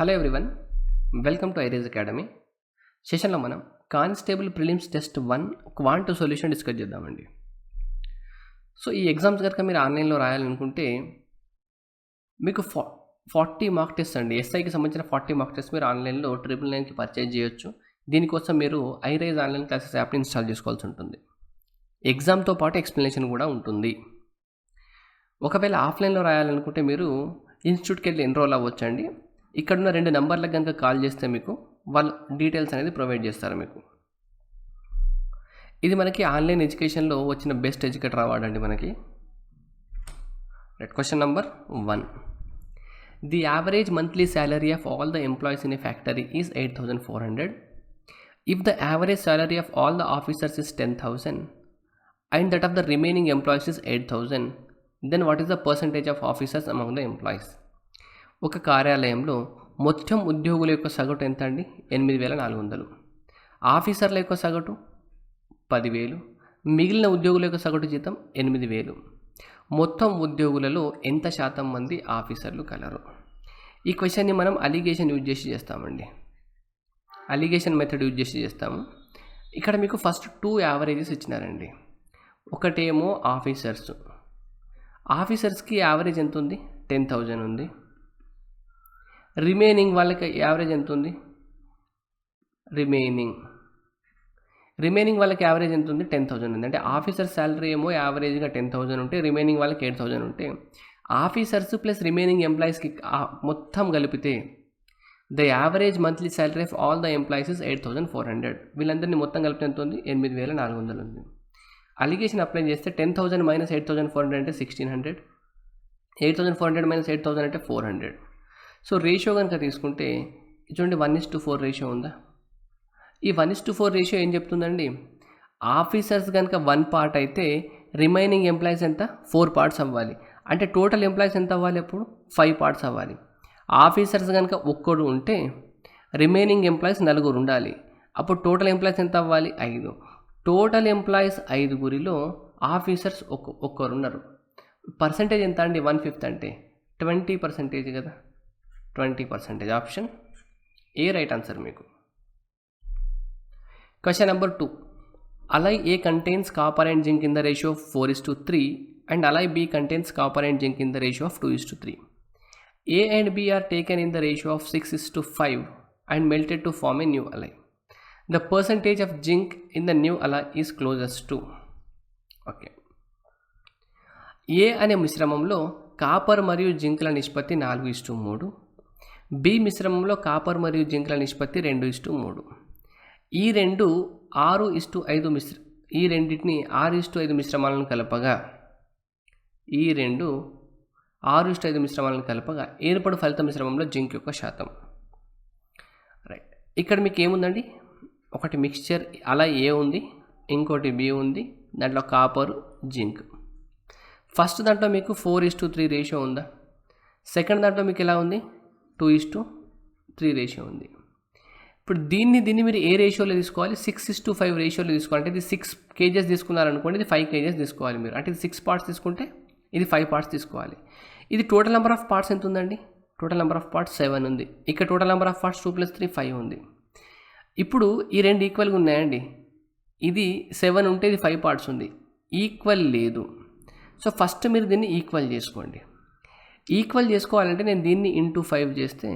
Hello everyone, welcome to ఐరేజ్ academy. సెషన్లో మనం constable prelims test 1 quant solution discuss చేద్దామండి. So ఈ ఎగ్జామ్స్ కనుక మీరు ఆన్లైన్లో రాయాలనుకుంటే మీకు 40 మార్క్ టెస్ట్ అండి. ఎస్ఐకి సంబంధించిన 40 మార్క్ టెస్ట్ మీరు ఆన్లైన్లో 999కి పర్చేజ్ చేయొచ్చు. దీనికోసం మీరు ఐరేజ్ ఆన్లైన్ క్లాసెస్ యాప్ని ఇన్స్టాల్ చేసుకోవాల్సి ఉంటుంది. ఎగ్జామ్తో పాటు ఎక్స్ప్లెనేషన్ కూడా ఉంటుంది. ఒకవేళ ఆఫ్లైన్లో రాయాలనుకుంటే మీరు ఇన్స్టిట్యూట్కి వెళ్ళి ఎన్రోల్ అవ్వచ్చండి. ఇక్కడున్న 2 నెంబర్లకు కనుక కాల్ చేస్తే మీకు వాళ్ళు డీటెయిల్స్ అనేది ప్రొవైడ్ చేస్తారు మీకు. ఇది మనకి ఆన్లైన్ ఎడ్యుకేషన్లో వచ్చిన బెస్ట్ ఎడ్యుకేటర్ అవార్డ్ అండి మనకి. Question number 1. The average monthly salary of all the employees in a factory is 8,400. If the average salary of all the officers is 10,000 and that of the remaining employees is 8,000, then what is the percentage of officers among the employees? ఒక కార్యాలయంలో మొత్తం ఉద్యోగుల యొక్క సగటు ఎంత అండి? 8,400. ఆఫీసర్ల యొక్క సగటు 10,000. మిగిలిన ఉద్యోగుల యొక్క సగటు జీతం 8,000. మొత్తం ఉద్యోగులలో ఎంత శాతం మంది ఆఫీసర్లు కలరు? ఈ క్వశ్చన్ని మనం అలిగేషన్ యూజ్ చేసి చేస్తామండి. అలిగేషన్ మెథడ్ యూజ్ చేసి చేస్తాము. ఇక్కడ మీకు ఫస్ట్ 2 యావరేజెస్ ఇచ్చినారండి. ఒకటేమో ఆఫీసర్స్కి యావరేజ్ ఎంత ఉంది? 10,000 ఉంది. రిమైనింగ్ వాళ్ళకి యావరేజ్ ఎంత ఉంది? రిమైనింగ్ వాళ్ళకి యావరేజ్ ఎంత ఉంది? 10,000 ఉంది. అంటే ఆఫీసర్ శాలరీ ఏమో యావరేజ్గా 10,000 ఉంటే రిమైనింగ్ వాళ్ళకి 8,000 ఉంటే ఆఫీసర్స్ ప్లస్ రిమైనింగ్ ఎంప్లాయీస్కి మొత్తం కలిపితే the average monthly salary of all the employees is 8,400. వీళ్ళందరినీ మొత్తం కలిపితే ఎంత ఉంది? 8,400 ఉంది. అలిగేషన్ అప్లై చేస్తే 10,000 మైనస్ 8,400 అంటే 1,600. 8,400 మైనస్ 8,000 అంటే 400. సో రేషియో కనుక తీసుకుంటే చూడండి, 1:4 రేషియో ఉందా? ఈ 1:4 రేషియో ఏం చెప్తుందండి? ఆఫీసర్స్ కనుక 1 పార్ట్ అయితే రిమైనింగ్ ఎంప్లాయీస్ ఎంత? 4 పార్ట్స్ అవ్వాలి. అంటే టోటల్ ఎంప్లాయీస్ ఎంత అవ్వాలి? అప్పుడు 5 పార్ట్స్ అవ్వాలి. ఆఫీసర్స్ కనుక ఒక్కడు ఉంటే రిమైనింగ్ ఎంప్లాయీస్ 4 ఉండాలి. అప్పుడు టోటల్ ఎంప్లాయీస్ ఎంత అవ్వాలి? 5. టోటల్ ఎంప్లాయీస్ 5గురిలో ఆఫీసర్స్ ఒక్కరు ఉన్నారు. పర్సంటేజ్ ఎంత అండి? 1/5 అంటే 20% కదా. 20%. ఆప్షన్ ఏ రైట్ ఆన్సర్ మీకు. Question number 2. alloy A contains copper and zinc in the ratio of 4:3 and alloy B contains copper and zinc in the ratio of 2:3. A and B are taken in the ratio of 6:5 and melted to form a new alloy. The percentage of zinc in the new alloy is closest to. Okay, A అనే మిశ్రమంలో copper మరియు జింక్ల నిష్పత్తి 4:3. B మిశ్రమంలో copper మరియు జింక్ల నిష్పత్తి 2:3. ఈ రెండు 6:5 ఈ రెండింటిని 6:5 మిశ్రమాలను కలపగా ఏర్పడు ఫలిత మిశ్రమంలో జింక్ యొక్క శాతం. రైట్, ఇక్కడ మీకు ఏముందండి? ఒకటి మిక్స్చర్ అలా ఏ ఉంది, ఇంకోటి బి ఉంది, దాంట్లో కాపరు జింక్. ఫస్ట్ దాంట్లో మీకు 4:3 రేషియో ఉందా? సెకండ్ దాంట్లో మీకు ఎలా ఉంది? 2:3 రేషియో ఉంది. ఇప్పుడు దీన్ని మీరు ఏ రేషియోలో తీసుకోవాలి? 6:5 రేషియోలో తీసుకోవాలి. అంటే ఇది 6 kgs తీసుకున్నారనుకోండి, ఇది 5 kgs తీసుకోవాలి మీరు. అంటే ఇది 6 పార్ట్స్ తీసుకుంటే ఇది 5 పార్ట్స్ తీసుకోవాలి. ఇది టోటల్ నెంబర్ ఆఫ్ పార్ట్స్ ఎంత ఉందండి? టోటల్ నెంబర్ ఆఫ్ పార్ట్స్ 7 ఉంది. ఇక్కడ టోటల్ నెంబర్ ఆఫ్ పార్ట్స్ 2 + 3 5 ఉంది. ఇప్పుడు ఈ రెండు ఈక్వల్గా ఉన్నాయండి. ఇది 7 ఉంటే ఇది 5 పార్ట్స్ ఉంది. ఈక్వల్ లేదు. సో ఫస్ట్ మీరు దీన్ని ఈక్వల్ చేసుకోండి. ఈక్వల్ చేసుకోవాలంటే నేను దీన్ని ఇంటూ 5 చేస్తే,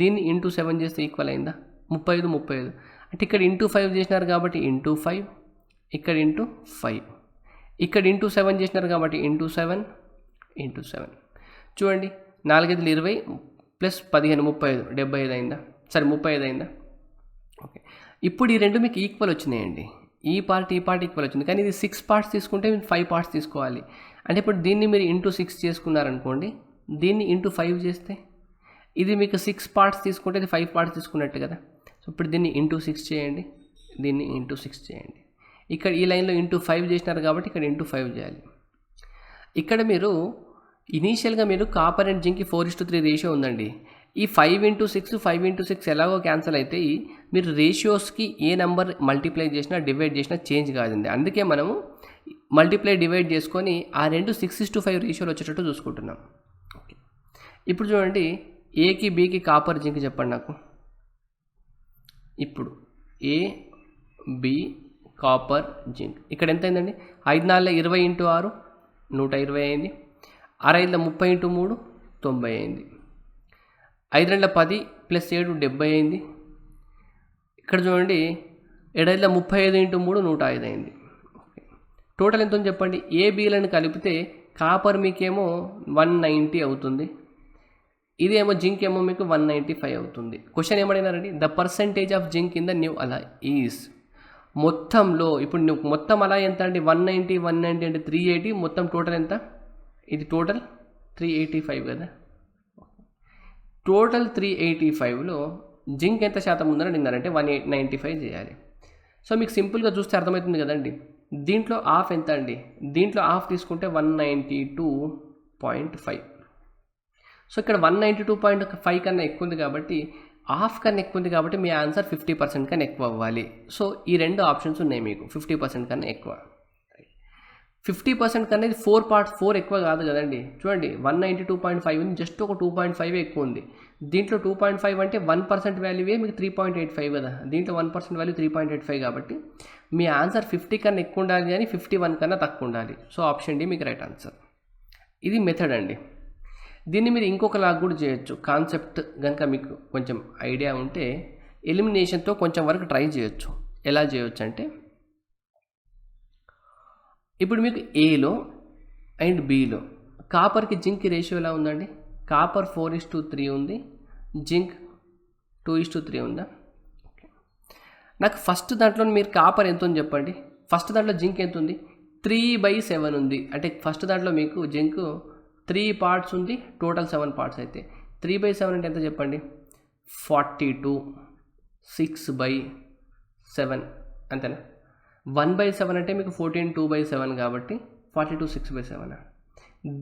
దీన్ని ఇంటూ 7 చేస్తే ఈక్వల్ అయిందా? 35. అంటే ఇక్కడ ఇంటూ 5 చేసినారు కాబట్టి ఇంటూ 5, ఇక్కడ ఇంటూ 5, ఇక్కడ ఇంటూ 7 చేసినారు కాబట్టి ఇంటూ 7. చూడండి, 4×5 = 20 ప్లస్ 15 35 75 అయిందా? సరే 35 అయిందా? ఓకే, ఇప్పుడు ఈ రెండు మీకు ఈక్వల్ వచ్చినాయండి. ఈ పార్ట్ ఈక్వల్ వచ్చింది. కానీ ఇది 6 పార్ట్స్ తీసుకుంటే మీరు 5 పార్ట్స్ తీసుకోవాలి. అంటే ఇప్పుడు దీన్ని మీరు ఇంటూ 6 చేసుకున్నారనుకోండి, దీన్ని ఇంటూ 5 చేస్తే ఇది మీకు 6 పార్ట్స్ తీసుకుంటే ఇది 5 పార్ట్స్ తీసుకున్నట్టు కదా. సో ఇప్పుడు దీన్ని ఇంటూ 6 చేయండి, దీన్ని ఇంటూ 6 చేయండి. ఇక్కడ ఈ లైన్లో ఇంటూ 5 చేసినారు కాబట్టి ఇక్కడ ఇంటూ 5 చేయాలి. ఇక్కడ మీరు ఇనీషియల్గా మీరు కాపర్ అండ్ జింక్కి 4:3 రేషియో ఉందండి. ఈ 5×6 ఎలాగో క్యాన్సిల్ అయితే మీరు రేషియోస్కి ఏ నెంబర్ మల్టిప్లై చేసినా డివైడ్ చేసినా చేంజ్ కాదండి. అందుకే మనము మల్టిప్లై డివైడ్ చేసుకొని ఆ రెండు 6:5 రేషియోలో వచ్చేటట్టు చూసుకుంటున్నాం. ఓకే, ఇప్పుడు చూడండి, ఏకి బికి కాపర్ జింక్ చెప్పండి నాకు. ఇప్పుడు ఏ బి కాపర్ జింక్ ఇక్కడ ఎంత అయిందండి? 5 4 20 × 6 120 అయింది. 6 5 30 × 3 90 అయింది. 5 2 10 + 7 70 అయింది. ఇక్కడ చూడండి 7 5 35 × 3 105 అయింది. టోటల్ ఎంత చెప్పండి? ఏ బీలను కలిపితే కాపర్ మీకేమో 190 అవుతుంది, ఇదేమో జింక్ ఏమో మీకు 195 అవుతుంది. క్వశ్చన్ ఏమడినారండి? The percentage of zinc in the new alloy is. మొత్తంలో ఇప్పుడు నువ్వు మొత్తం అలాయ్ ఎంత అండి? 190 అంటే 380, మొత్తం టోటల్ ఎంత? ఇది టోటల్ 385 కదా. టోటల్ 385లో జింక్ ఎంత శాతం ఉందని అడిగినారంటే 195 చేయాలి. సో మీకు సింపుల్గా చూస్తే అర్థమవుతుంది కదండి. దీంట్లో హాఫ్ ఎంత అండి? దీంట్లో హాఫ్ తీసుకుంటే 192.5. సో ఇక్కడ 192.5 కన్నా ఎక్కువ ఉంది కాబట్టి, హాఫ్ కన్నా ఎక్కువ ఉంది కాబట్టి మీ ఆన్సర్ 50% కన్నా ఎక్కువ అవ్వాలి. సో ఈ రెండు ఆప్షన్స్ ఉన్నాయి మీకు, 50% కన్నా ఎక్కువ. 50% కన్నా ఇది 4 ఎక్కువ కాదు కదండి. చూడండి 192.5 ఉంది, జస్ట్ ఒక 2.5 ఎక్కువ ఉంది. దీంట్లో 2.5 అంటే 1% వాల్యూవే మీకు 3.85 కదా. దీంట్లో 1% వాల్యూ 3.85 కాబట్టి మీ ఆన్సర్ 50 కన్నా ఎక్కువ ఉండాలి కానీ 51 కన్నా తక్కువ ఉండాలి. సో ఆప్షన్ డి మీకు రైట్ ఆన్సర్. ఇది మెథడ్ అండి. దీన్ని మీరు ఇంకొకలాగా కూడా చేయొచ్చు. కాన్సెప్ట్ కనుక మీకు కొంచెం ఐడియా ఉంటే ఎలిమినేషన్తో కొంచెం వరకు ట్రై చేయొచ్చు. ఎలా చేయొచ్చు అంటే, ఇప్పుడు మీకు ఏలో అండ్ బిలో కాపర్కి జింక్కి రేషియో ఎలా ఉందండి? కాపర్ 4:3 ఉంది, జింక్ 2:3 ఉందా? నాకు ఫస్ట్ దాంట్లో మీరు కాపర్ ఎంత ఉంది చెప్పండి. ఫస్ట్ దాంట్లో జింక్ ఎంత ఉంది? 3/7 ఉంది. అంటే ఫస్ట్ దాంట్లో మీకు జింక్ 3 పార్ట్స్ ఉంది, టోటల్ 7 పార్ట్స్ అయితే 3/7 అంటే ఎంత చెప్పండి? 42, 6/7 అంతేనా? 1/7 అంటే మీకు 14 2/7 కాబట్టి 42 6/7.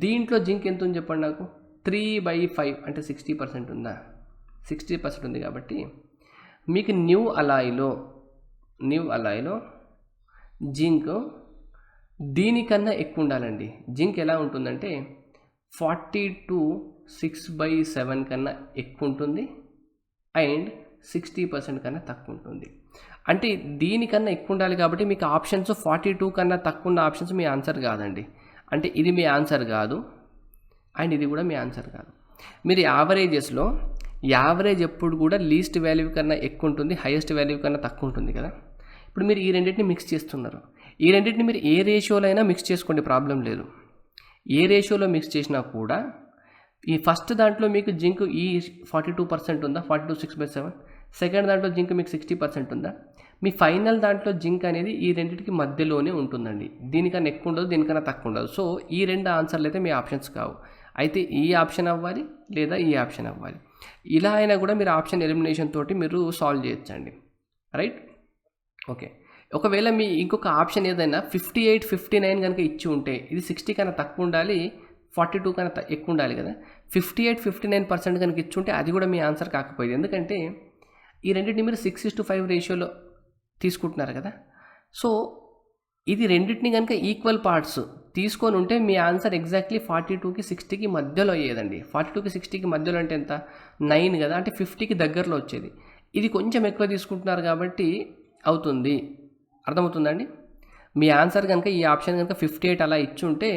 దీంట్లో జింక్ ఎంత ఉంది చెప్పండి నాకు? 3/5 అంటే 60% ఉందా? 60% ఉంది కాబట్టి మీకు న్యూ అలాయ్లో జింక్ దీనికన్నా ఎక్కువ ఉండాలండి. జింక్ ఎలా ఉంటుందంటే 42 6/7 కన్నా ఎక్కువ ఉంటుంది అండ్ 60% కన్నా తక్కువ ఉంటుంది. అంటే దీనికన్నా ఎక్కువ ఉండాలి కాబట్టి మీకు ఆప్షన్స్ 42 కన్నా తక్కువ ఉన్న ఆప్షన్స్ మీ ఆన్సర్ కాదండి. అంటే ఇది మీ ఆన్సర్ కాదు అండ్ ఇది కూడా మీ ఆన్సర్ కాదు. మీరు యావరేజెస్లో యావరేజ్ ఎప్పుడు కూడా లీస్ట్ వాల్యూ కన్నా ఎక్కువ ఉంటుంది, హైయెస్ట్ వాల్యూ కన్నా తక్కువ ఉంటుంది కదా. ఇప్పుడు మీరు ఈ రెండింటిని మిక్స్ చేస్తున్నారు. ఈ రెండింటిని మీరు ఏ రేషియోలో అయినా మిక్స్ చేసుకోండి, ప్రాబ్లం లేదు. ఏ రేషియోలో మిక్స్ చేసినా కూడా ఈ ఫస్ట్ దాంట్లో మీకు జింక్ ఈ 42% ఉందా? 42 6/7. సెకండ్ దాంట్లో జింక్ మీకు 60% ఉందా? మీ ఫైనల్ దాంట్లో జింక్ అనేది ఈ రెండింటికి మధ్యలోనే ఉంటుందండి. దీనికన్నా ఎక్కువ ఉండదు, దీనికన్నా తక్కువ ఉండదు. సో ఈ రెండు ఆన్సర్లు అయితే మీ ఆప్షన్స్ కావు. అయితే ఈ ఆప్షన్ అవ్వాలి లేదా ఈ ఆప్షన్ అవ్వాలి. ఇలా అయినా కూడా మీరు ఆప్షన్ ఎలిమినేషన్ తోటి మీరు సాల్వ్ చేయొచ్చండి. రైట్? ఓకే. ఒకవేళ మీ ఇంకొక ఆప్షన్ ఏదైనా 58 59 కనుక ఇచ్చి ఉంటే ఇది 60 కన్నా తక్కువ ఉండాలి, 42 కన్నా ఎక్కువ ఉండాలి కదా. 58 59% కనుక ఇచ్చి ఉంటే అది కూడా మీ ఆన్సర్ కాకపోయేది. ఎందుకంటే ఈ రెండింటిని మీరు 6:5 రేషియోలో తీసుకుంటున్నారు కదా. సో ఇది రెండింటిని కనుక ఈక్వల్ పార్ట్స్ తీసుకొని ఉంటే మీ ఆన్సర్ ఎగ్జాక్ట్లీ 42కి 60కి మధ్యలో అయ్యేదండి. 42కి 60కి మధ్యలో అంటే ఎంత? 9 కదా, అంటే 50కి దగ్గరలో వచ్చేది. ఇది కొంచెం ఎక్కువ తీసుకుంటున్నారు కాబట్టి అవుతుంది. అర్థమవుతుందండి? మీ ఆన్సర్ కనుక ఈ ఆప్షన్ కనుక 58 అలా ఇచ్చి ఉంటే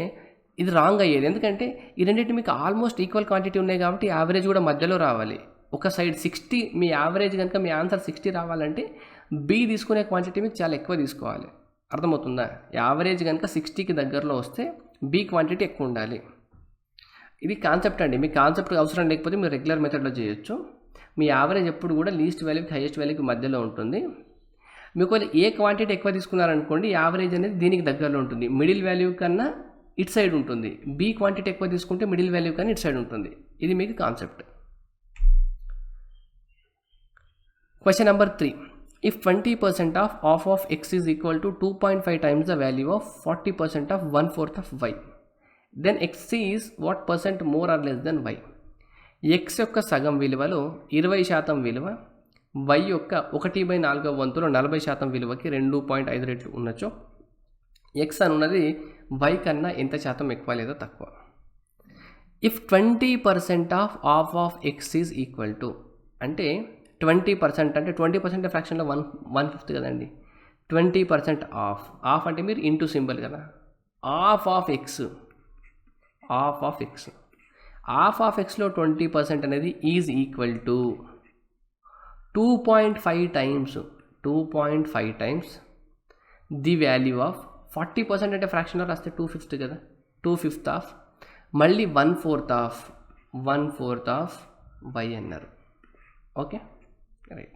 ఇది రాంగ్ అయ్యేది. ఎందుకంటే ఈ రెండింటి మీకు ఆల్మోస్ట్ ఈక్వల్ క్వాంటిటీ ఉన్నాయి కాబట్టి యావరేజ్ కూడా మధ్యలో రావాలి. ఒక సైడ్ 60 మీ యావరేజ్ కనుక మీ ఆన్సర్ 60 రావాలంటే బి తీసుకునే క్వాంటిటీ మీకు చాలా ఎక్కువ తీసుకోవాలి. అర్థమవుతుందా? యావరేజ్ కనుక 60కి దగ్గరలో వస్తే బి క్వాంటిటీ ఎక్కువ ఉండాలి. ఇది కాన్సెప్ట్ అండి. మీ కాన్సెప్ట్ అవసరం లేకపోతే మీరు రెగ్యులర్ మెథడ్లో చేయొచ్చు. మీ యావరేజ్ ఎప్పుడు కూడా లీస్ట్ వాల్యూకి హైయెస్ట్ వాల్యూకి మధ్యలో ఉంటుంది. మీకు ఏ క్వాంటిటీ ఎక్కువ తీసుకున్నారనుకోండి యావరేజ్ అనేది దీనికి దగ్గరలో ఉంటుంది. మిడిల్ వాల్యూ కన్నా ఇటు సైడ్ ఉంటుంది. బి క్వాంటిటీ ఎక్కువ తీసుకుంటే మిడిల్ వాల్యూ కన్నా ఇటు సైడ్ ఉంటుంది. ఇది మీకు concept. Question number 3. If 20% of x is equal to 2.5 times the value of 40% of 1/4 of y, then x is what percent more or less than y? x యొక్క సగం విలువలో 20% విలువ y యొక్క 1/4 వంతులో 40% విలువకి 2.5 రెట్లు ఉన్నచో x అనున్నది y కన్నా ఎంత శాతం ఎక్కువ లేదా తక్కువ? If 20% of X is equal to, అంటే 20% అంటే 20% ఫ్రాక్షన్లో 1/5 కదండి. 20% ఆఫ్ అంటే మీరు ఇంటూ సింబల్ కదా, ఆఫ్ ఎక్స్ ఎక్స్లో 20% అనేది is equal to 2.5 times the value of 40% అంటే ఫ్రాక్షన్లో రాస్తే 2/5 కదా, 2/5 ఆఫ్ మళ్ళీ 1/4 ఆఫ్ y అన్నారు. Okay right.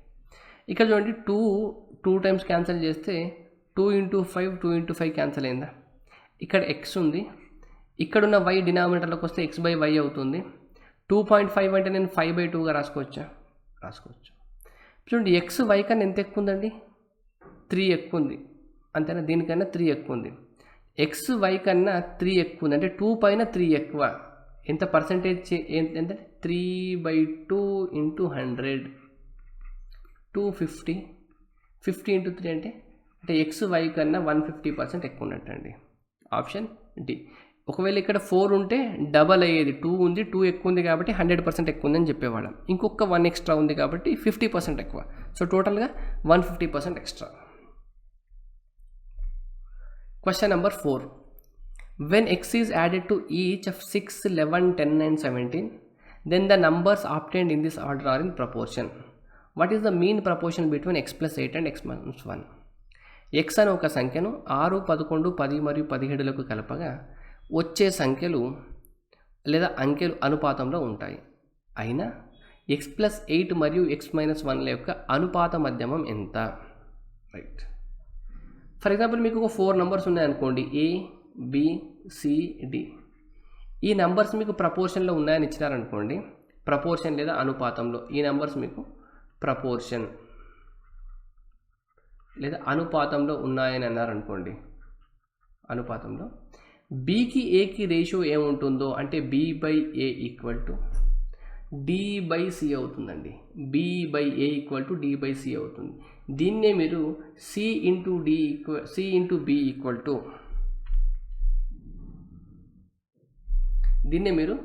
ఇక్కడ చూడండి 2 టైమ్స్ క్యాన్సిల్ చేస్తే 2 × 5 క్యాన్సిల్ అయిందా. ఇక్కడ x ఉంది, ఇక్కడున్న y డినామినేటర్లోకి వస్తే x/y అవుతుంది. 2.5 అంటే నేను 5/2గా రాసుకోవచ్చు. చూడండి x y కన్నా ఎంత ఎక్కువ ఉందండి, 3 ఎక్కువ ఉంది అంతేనా, దీనికన్నా 3 ఎక్కువ ఉంది. x y కన్నా 3 ఎక్కువ ఉంది అంటే 2 పైన 3 ఎక్కువ. ఎంత పర్సెంటేజ్ ఎంత, 3/2 × 100 250. 50 × 3 అంటే x y కన్నా 150% ఎక్కువ ఉన్నట్టు అండి. Option D. ఒకవేళ ఇక్కడ 4 ఉంటే డబల్ అయ్యేది, 2 ఉంది, 2 ఎక్కువ ఉంది కాబట్టి 100% ఎక్కువ ఉందని చెప్పేవాళ్ళం. ఇంకొక 1 ఎక్స్ట్రా ఉంది కాబట్టి 50% ఎక్కువ. సో టోటల్గా 150% extra. Question number 4. When x is added to each of 6, 11, 10 and 17, then the numbers obtained in this order are in proportion. What is the mean proportion between x plus 8 and x minus 1? x అనే ఒక సంఖ్యను 6, 11, 10 మరియు 17లకు కలపగా వచ్చే సంఖ్యలు లేదా అంకెలు అనుపాతంలో ఉంటాయి. అయినా x plus 8 మరియు x minus 1ల యొక్క అనుపాత మధ్యమం ఎంత? రైట్. ఫర్ ఎగ్జాంపుల్ మీకు ఒక 4 నంబర్స్ ఉన్నాయనుకోండి, a b c d. ఈ నంబర్స్ మీకు ప్రపోర్షన్లో ఉన్నాయని ఇచ్చినారనుకోండి, ప్రపోర్షన్ లేదా అనుపాతంలో ఈ నంబర్స్ మీకు ప్రపోర్షన్ లేదా అనుపాతంలో ఉన్నాయని అన్నారనుకోండి, అనుపాతంలో bకి aకి రేషియో ఏముంటుందో అంటే b/a = d/c అవుతుందండి. b/a = d/c అవుతుంది. దీన్నే మీరు c × b = దీన్నే మీరు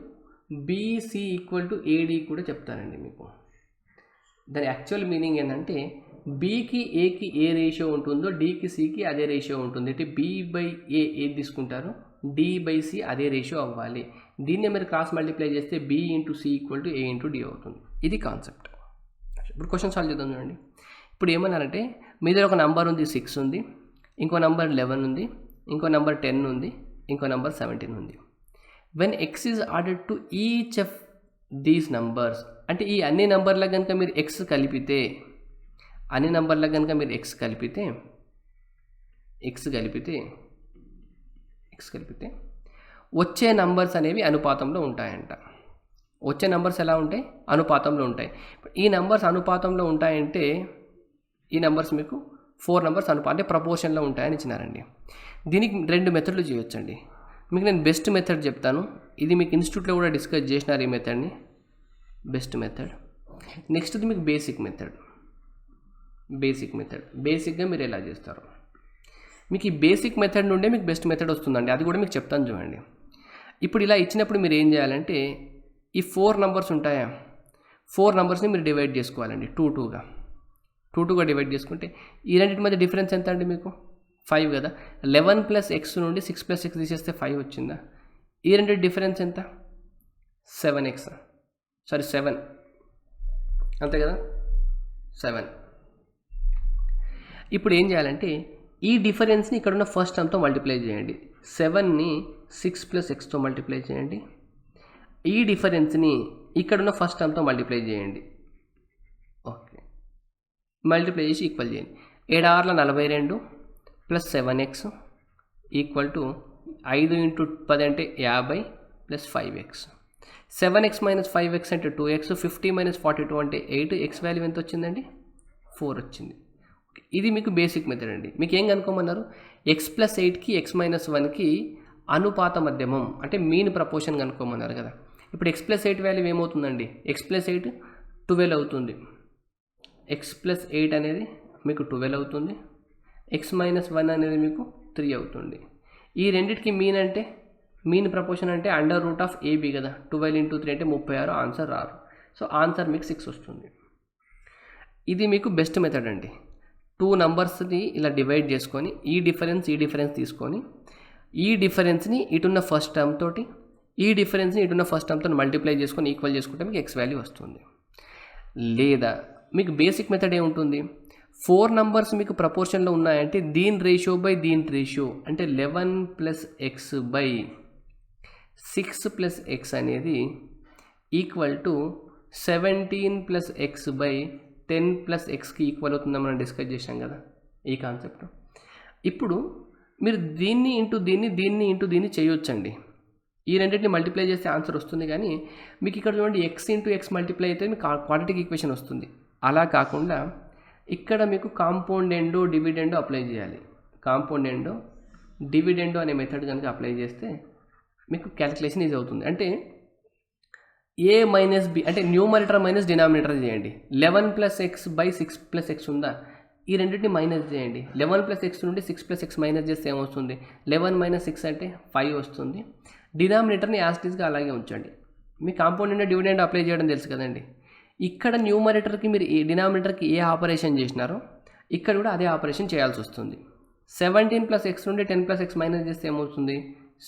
bc = ad కూడా చెప్తారండి మీకు. దాని యాక్చువల్ మీనింగ్ ఏంటంటే bకి aకి ఏ రేషియో ఉంటుందో dకి cకి అదే రేషియో ఉంటుంది. అంటే b/a ఏది తీసుకుంటారో d/c అదే రేషియో అవ్వాలి. దీన్నే మీరు క్రాస్ మల్టిప్లై చేస్తే b × c = a × d అవుతుంది. ఇది కాన్సెప్ట్. ఇప్పుడు క్వశ్చన్ సాల్వ్ చేద్దాం చూడండి. ఇప్పుడు ఏమన్నారంటే మీ దగ్గర ఒక నంబర్ ఉంది, 6 ఉంది, ఇంకో నంబర్ 11 ఉంది, ఇంకో నంబర్ 10 ఉంది, ఇంకో నంబర్ 17 ఉంది. When x is added to each of these numbers, అంటే ఈ అన్ని నంబర్లకు కనుక మీరు x కలిపితే, వచ్చే నంబర్స్ అనేవి అనుపాతంలో ఉంటాయంట. వచ్చే నంబర్స్ ఎలా ఉంటాయి? అనుపాతంలో ఉంటాయి. ఈ నంబర్స్ అనుపాతంలో ఉంటాయంటే ఈ నంబర్స్ మీకు 4 నంబర్స్ అంటే ప్రపోర్షన్లో ఉంటాయని ఇచ్చినారండి. దీనికి 2 మెథడ్లు చేయొచ్చండి. మీకు నేను బెస్ట్ మెథడ్ చెప్తాను. ఇది మీకు ఇన్స్టిట్యూట్లో కూడా డిస్కస్ చేసినారు ఈ మెథడ్ని, బెస్ట్ మెథడ్. నెక్స్ట్ది మీకు బేసిక్ మెథడ్. బేసిక్గా మీరు ఎలా చేస్తారు, మీకు ఈ బేసిక్ మెథడ్ నుండే మీకు బెస్ట్ మెథడ్ వస్తుందండి. అది కూడా మీకు చెప్తాను చూడండి. ఇప్పుడు ఇలా ఇచ్చినప్పుడు మీరు ఏం చేయాలంటే ఈ 4 నంబర్స్ ఉంటాయా, 4 నంబర్స్ని మీరు డివైడ్ చేసుకోవాలండి. 2గా డివైడ్ చేసుకుంటే ఈ రెండింటి మధ్య డిఫరెన్స్ ఎంత అండి మీకు? 5 కదా. 11 + x నుండి 6 + x తీసేస్తే 5 వచ్చిందా? ఈ రెండు డిఫరెన్స్ ఎంత? 7 అంతే కదా, 7. ఇప్పుడు ఏం చేయాలంటే ఈ డిఫరెన్స్ని ఇక్కడున్న ఫస్ట్ టర్మ్తో మల్టిప్లై చేయండి. 7ని 6 + xతో మల్టిప్లై చేయండి. ఈ డిఫరెన్స్ని ఇక్కడున్న ఫస్ట్ టర్మ్తో మల్టిప్లై చేయండి. ఓకే, మల్టిప్లై చేసి ఈక్వల్ చేయండి. 7 × 6 = 42 + 7x = 5 × 10 అంటే 50 + 5x. 7x - 5x అంటే 2x. 50 - 42 అంటే 8. x వాల్యూ ఎంత వచ్చిందండి? 4 వచ్చింది. ఇది మీకు బేసిక్ మెథడ్ అండి. మీకు ఏం కనుక్కోమన్నారు? x + 8కి x - 1కి అనుపాత మధ్యమం అంటే మీన్ ప్రపోర్షన్ కనుక్కోమన్నారు కదా. ఇప్పుడు x + 8 వాల్యూ ఏమవుతుందండి? x + 8 12 అవుతుంది. x + 8 అనేది మీకు 12 అవుతుంది. x - 1 అనేది మీకు 3 అవుతుంది. ఈ రెండింటికి మీన్ అంటే మీన్ ప్రపోర్షన్ అంటే √AB కదా, 12 × 3 అంటే 36, ఆన్సర్ 6. సో ఆన్సర్ మీకు 6 వస్తుంది. ఇది మీకు బెస్ట్ మెథడ్ అండి. 2 నంబర్స్ని ఇలా డివైడ్ చేసుకొని ఈ డిఫరెన్స్ తీసుకొని ఈ డిఫరెన్స్ని ఇటున్న ఫస్ట్ టర్మ్ తోటి ఈ డిఫరెన్స్ని ఇటున్న ఫస్ట్ టర్మ్తో మల్టిప్లై చేసుకొని ఈక్వల్ చేసుకుంటే మీకు x వాల్యూ వస్తుంది. లేదా మీకు బేసిక్ మెథడ్ ఏముంటుంది, 4 నంబర్స్ మీకు ప్రపోర్షన్లో ఉన్నాయంటే దీని రేషియో బై దీని రేషియో అంటే 11 + x బై 6 + x అనేది ఈక్వల్ టు 17 + x బై 10 + xకి ఈక్వల్ అవుతుందని మనం డిస్కస్ చేసాం కదా ఈ కాన్సెప్ట్. ఇప్పుడు మీరు దీన్ని ఇంటూ దీన్ని చేయొచ్చండి. ఈ రెండింటిని మల్టిప్లై చేస్తే ఆన్సర్ వస్తుంది. కానీ మీకు ఇక్కడ చూడండి x × x మల్టిప్లై అయితే మీకు క్వాడ్రాటిక్ ఈక్వేషన్ వస్తుంది. అలా కాకుండా ఇక్కడ మీకు కాంపౌండెండో డివిడెండో అప్లై చేయాలి. కాంపౌండెండో డివిడెండో అనే మెథడ్ కనుక అప్లై చేస్తే మీకు క్యాలిక్యులేషన్ ఈజీ అవుతుంది. అంటే a - b అంటే న్యూమరేటర్ మైనస్ డినామినేటర్ చేయండి. 11 + x బై 6 + x ఉందా, ఈ రెండింటిని మైనస్ చేయండి. 11 + x నుండి 6 + x మైనస్ చేస్తే ఏమొస్తుంది, 11 - 6 అంటే 5 వస్తుంది. డినామినేటర్ని యాస్టీస్గా అలాగే ఉంచండి. మీ కాంపౌండెండో డివిడెండో అప్లై చేయడం తెలుసు కదండి. ఇక్కడ న్యూమరేటర్కి మీరు డినామినేటర్కి ఏ ఆపరేషన్ చేసినారో ఇక్కడ కూడా అదే ఆపరేషన్ చేయాల్సి వస్తుంది. 17 + x నుండి 10 + x మైనస్ చేస్తే ఏమవుతుంది,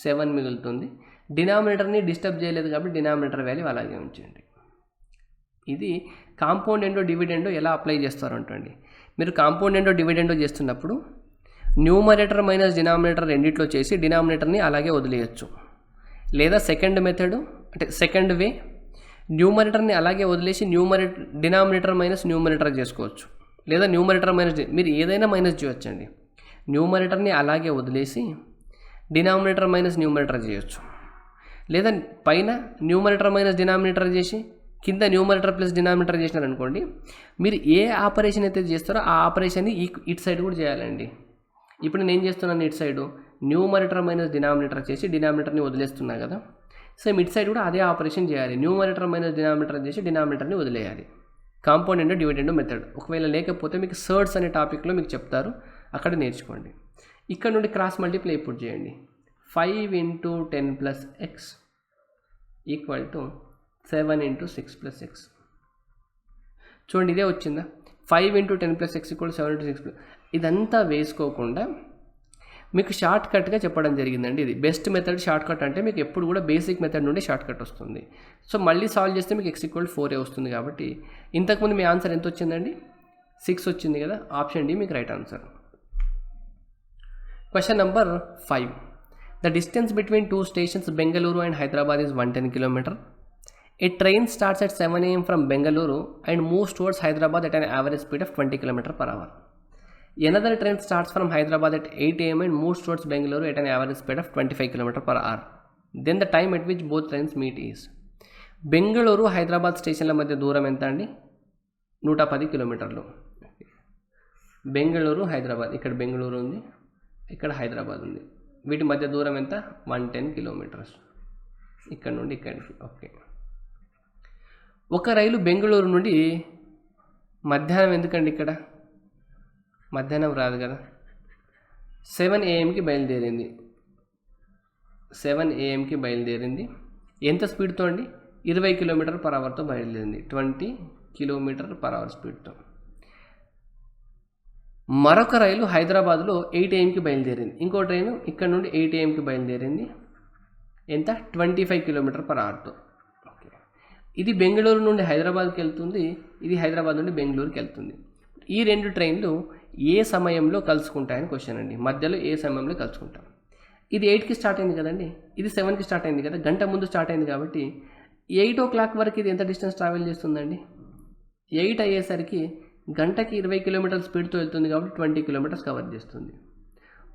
7 మిగులుతుంది. డినామినేటర్ని డిస్టర్బ్ చేయలేదు కాబట్టి డినామినేటర్ వాల్యూ అలాగే ఉంచండి. ఇది కాంపౌండెండో డివిడెండో ఎలా అప్లై చేస్తారు అంటండి. మీరు కాంపౌండెండో డివిడెండో చేస్తున్నప్పుడు న్యూమరేటర్ మైనస్ డినామినేటర్ రెండిట్లో చేసి డినామినేటర్ని అలాగే వదిలేయచ్చు. లేదా సెకండ్ మెథడ్ అంటే సెకండ్ వే, న్యూమరేటర్ని అలాగే వదిలేసి డినామినేటర్ మైనస్ న్యూమరేటర్ చేసుకోవచ్చు. లేదా న్యూమరేటర్ మైనస్ మీరు ఏదైనా మైనస్ చేయొచ్చండి. న్యూమరేటర్ని అలాగే వదిలేసి డినామినేటర్ మైనస్ న్యూమరేటర్ చేయొచ్చు. లేదా పైన న్యూమరేటర్ మైనస్ డినామినేటర్ చేసి కింద న్యూమరేటర్ ప్లస్ డినామినేటర్ చేసినారనుకోండి, మీరు ఏ ఆపరేషన్ అయితే చేస్తారో ఆ ఆపరేషన్ని ఇటు సైడ్ కూడా చేయాలండి. ఇప్పుడు నేను చేస్తున్నాను ఇటు సైడు న్యూమరేటర్ మైనస్ డినామినేటర్ చేసి డినామినేటర్ని వదిలేస్తున్నా కదా, సేమ్ ఇటు సైడ్ కూడా అదే ఆపరేషన్ చేయాలి. న్యూమరేటర్ మైనస్ డినామినేటర్ చేసి డినామినేటర్ని వదిలేయాలి. కాంపౌండెండో డివిడెండో మెథడ్. ఒకవేళ లేకపోతే మీకు సర్డ్స్ అనే టాపిక్లో మీకు చెప్తారు, అక్కడ నేర్చుకోండి. ఇక్కడ నుండి క్రాస్ మల్టిప్లై ఇప్పుడు చేయండి. 5 × 10 + x ఈక్వల్ టు 7 × 6 + x. చూడండి ఇదే వచ్చిందా, 5 × 10 + x = 7 × 6. ఇదంతా వేసుకోకుండా మీకు షార్ట్ కట్గా చెప్పడం జరిగిందండి. ఇది బెస్ట్ మెథడ్. షార్ట్ కట్ అంటే మీకు ఎప్పుడు కూడా బేసిక్ మెథడ్ నుండి షార్ట్ కట్ వస్తుంది. సో మళ్ళీ సాల్వ్ చేస్తే మీకు x = 4 వస్తుంది. కాబట్టి ఇంతకుముందు మీ ఆన్సర్ ఎంత వచ్చిందండి, 6 వచ్చింది కదా. ఆప్షన్ డి మీకు right answer. Question number 5. The distance between two stations Bengaluru and Hyderabad is 110 km. A train starts at 7 am from Bengaluru and moves towards Hyderabad at an average speed of 20 km/h. Another train starts from Hyderabad at 8 am and moves towards Bengaluru at an average speed of 25 km/h. Then the time at which both trains meet is. Bengaluru Hyderabad స్టేషన్ల మధ్య దూరం ఎంత అండి, 110 కిలోమీటర్లు. బెంగళూరు హైదరాబాద్, ఇక్కడ బెంగళూరు ఉంది, ఇక్కడ హైదరాబాద్ ఉంది. వీటి మధ్య దూరం ఎంత, 110 కిలోమీటర్స్ ఇక్కడ నుండి ఇక్కడికి. ఓకే, ఒక రైలు బెంగళూరు నుండి మధ్యాహ్నం ఎందుకండి, ఇక్కడ మధ్యాహ్నం రాదు కదా, 7 am బయలుదేరింది. 7 am బయలుదేరింది. ఎంత స్పీడ్తో అండి, 20 km/hతో బయలుదేరింది. 20 km/h స్పీడ్తో. మరొక రైలు హైదరాబాద్లో 8 am బయలుదేరింది. ఇంకో ట్రైను ఇక్కడ నుండి 8 am బయలుదేరింది. ఎంత, 25 km/hతో. ఓకే, ఇది బెంగళూరు నుండి హైదరాబాద్కి వెళ్తుంది, ఇది హైదరాబాద్ నుండి బెంగళూరుకి వెళ్తుంది. ఈ రెండు ట్రైన్లు ఏ సమయంలో కలుసుకుంటాయని క్వశ్చన్ అండి. మధ్యలో ఏ సమయంలో కలుసుకుంటాం. ఇది 8కి స్టార్ట్ అయింది కదండి, ఇది 7కి స్టార్ట్ అయింది కదా, గంట ముందు స్టార్ట్ అయింది కాబట్టి 8 o'clock వరకు ఇది ఎంత డిస్టెన్స్ ట్రావెల్ చేస్తుందండి. 8 అయ్యేసరికి గంటకి 20 km స్పీడ్తో వెళ్తుంది కాబట్టి 20 km కవర్ చేస్తుంది.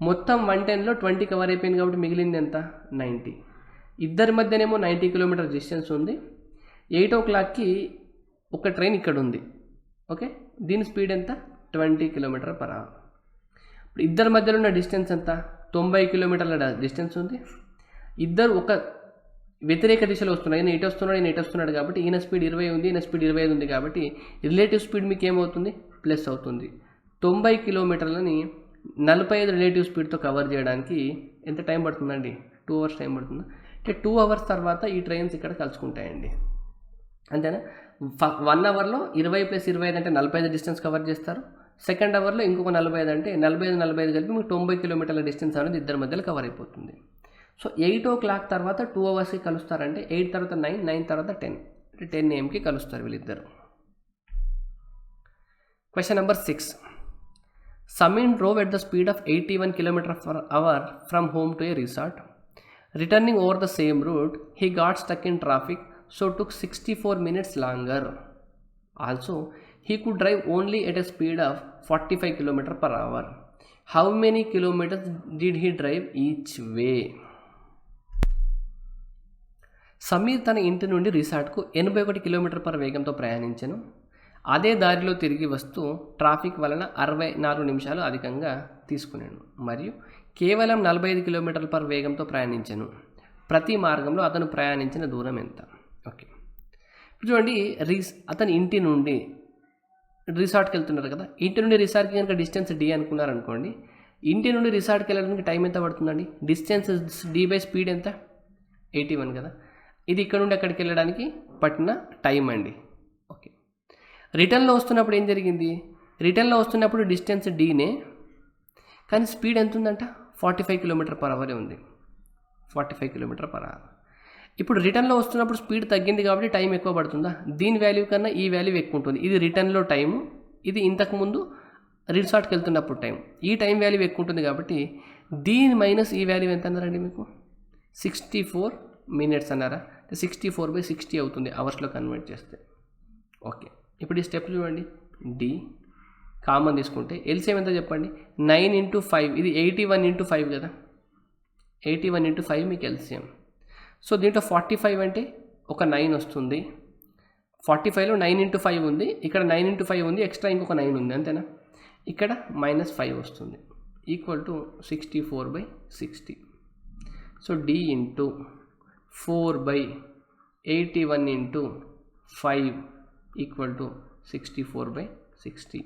మొత్తం 110లో 20 కవర్ అయిపోయింది కాబట్టి మిగిలింది ఎంత, 90. ఇద్దరి మధ్యనేమో 90 km డిస్టెన్స్ ఉంది. 8 o'clockకి ఒక ట్రైన్ ఇక్కడ ఉంది. ఓకే, దీని స్పీడ్ ఎంత, 20 km/h. ఇప్పుడు ఇద్దరి మధ్యలో ఉన్న డిస్టెన్స్ ఎంత, 90 km డిస్టెన్స్ ఉంది. ఇద్దరు ఒక వ్యతిరేక దిశలో వస్తున్నాడు. ఈయన ఇటు వస్తున్నాడు, ఈయన ఇటు వస్తున్నాడు కాబట్టి ఈయన స్పీడ్ 20 ఉంది, ఈయన స్పీడ్ 25 ఉంది కాబట్టి రిలేటివ్ స్పీడ్ మీకు ఏమవుతుంది, ప్లస్ అవుతుంది. 90 కిలోమీటర్లని 45 రిలేటివ్ స్పీడ్తో కవర్ చేయడానికి ఎంత టైం పడుతుందండి, 2 hours టైం పడుతుంది. అంటే 2 అవర్స్ తర్వాత ఈ ట్రైన్స్ ఇక్కడ కలుసుకుంటాయండి, అంతేనా. 1 అవర్లో 20 + 25 అంటే 45 డిస్టెన్స్ కవర్ చేస్తారు. సెకండ్ అవర్లో ఇంకొక 45 అంటే 45 కలిపి మీకు 90 కిలోమీటర్ల డిస్టెన్స్ అనేది ఇద్దరి మధ్యలో కవర్ అయిపోతుంది. సో 8 o'clock తర్వాత 2 అవర్స్కి కలుస్తారంటే 8 తర్వాత 9, 9 తర్వాత 10 అంటే 10 AM కలుస్తారు వీళ్ళిద్దరు. Question number 6. Samin drove at the speed of 81 km/h from home to a resort. Returning over the same route, he got stuck in traffic, so took 64 minutes longer. Also, he could drive only at a speed of 45 km/h. How many kilometers did he drive each way? Sameer తన ఇంటి నుండి రిసార్ట్కు 81 km/h వేగంతో ప్రయాణించెను. అదే దారిలో తిరిగి వస్తూ traffic వలన 64 నిమిషాలు అధికంగా తీసుకున్నాను మరియు కేవలం 45 km/h వేగంతో ప్రయాణించాను. ప్రతి మార్గంలో అతను ప్రయాణించిన దూరం ఎంత? ఓకే, ఇప్పుడు చూడండి, అతని ఇంటి నుండి రిసార్ట్కి వెళ్తున్నారు కదా, ఇంటి నుండి రిసార్ట్కి కనుక డిస్టెన్స్ d అనుకున్నారనుకోండి, ఇంటి నుండి రిసార్ట్కి వెళ్ళడానికి టైం ఎంత పడుతుందండి? డిస్టెన్స్ d/స్పీడ్ ఎంత? 81 కదా. ఇది ఇక్కడ నుండి అక్కడికి వెళ్ళడానికి పట్టిన టైం అండి. ఓకే, రిటర్న్లో వస్తున్నప్పుడు ఏం జరిగింది? రిటర్న్లో వస్తున్నప్పుడు డిస్టెన్స్ డీనే, కానీ స్పీడ్ ఎంత ఉందంట? 45 km/h ఉంది. 45 km/h. ఇప్పుడు రిటర్న్లో వస్తున్నప్పుడు స్పీడ్ తగ్గింది కాబట్టి టైం ఎక్కువ పడుతుందా? దీని వాల్యూ కన్నా ఈ వాల్యూ ఎక్కువ ఉంటుంది. ఇది రిటర్న్లో టైము, ఇది ఇంతకుముందు రిసార్ట్కి వెళ్తున్నప్పుడు టైం. ఈ టైం వాల్యూ ఎక్కువ ఉంటుంది కాబట్టి దీని మైనస్ ఈ వాల్యూ ఎంత అన్నారండి మీకు? 64 minutes అన్నారా? 64/60 అవుతుంది అవర్స్లో కన్వర్ట్ చేస్తే. ఓకే, ఇప్పుడు ఈ స్టెప్ చూడండి. డి కామన్ తీసుకుంటే ఎల్సిఎం ఎంత చెప్పండి? 9 × 5, ఇది 81 × 5 కదా. 81 × 5 మీకు ఎల్సిఎం. సో దీంట్లో 45 అంటే ఒక 9 వస్తుంది. 45లో 9 × 5 ఉంది, ఇక్కడ 9 × 5 ఉంది, ఎక్స్ట్రా ఇంకొక 9 ఉంది, అంతేనా. ఇక్కడ -5 వస్తుంది, equal to 64/60. So D into 4/81 × 5 equal to 64/60.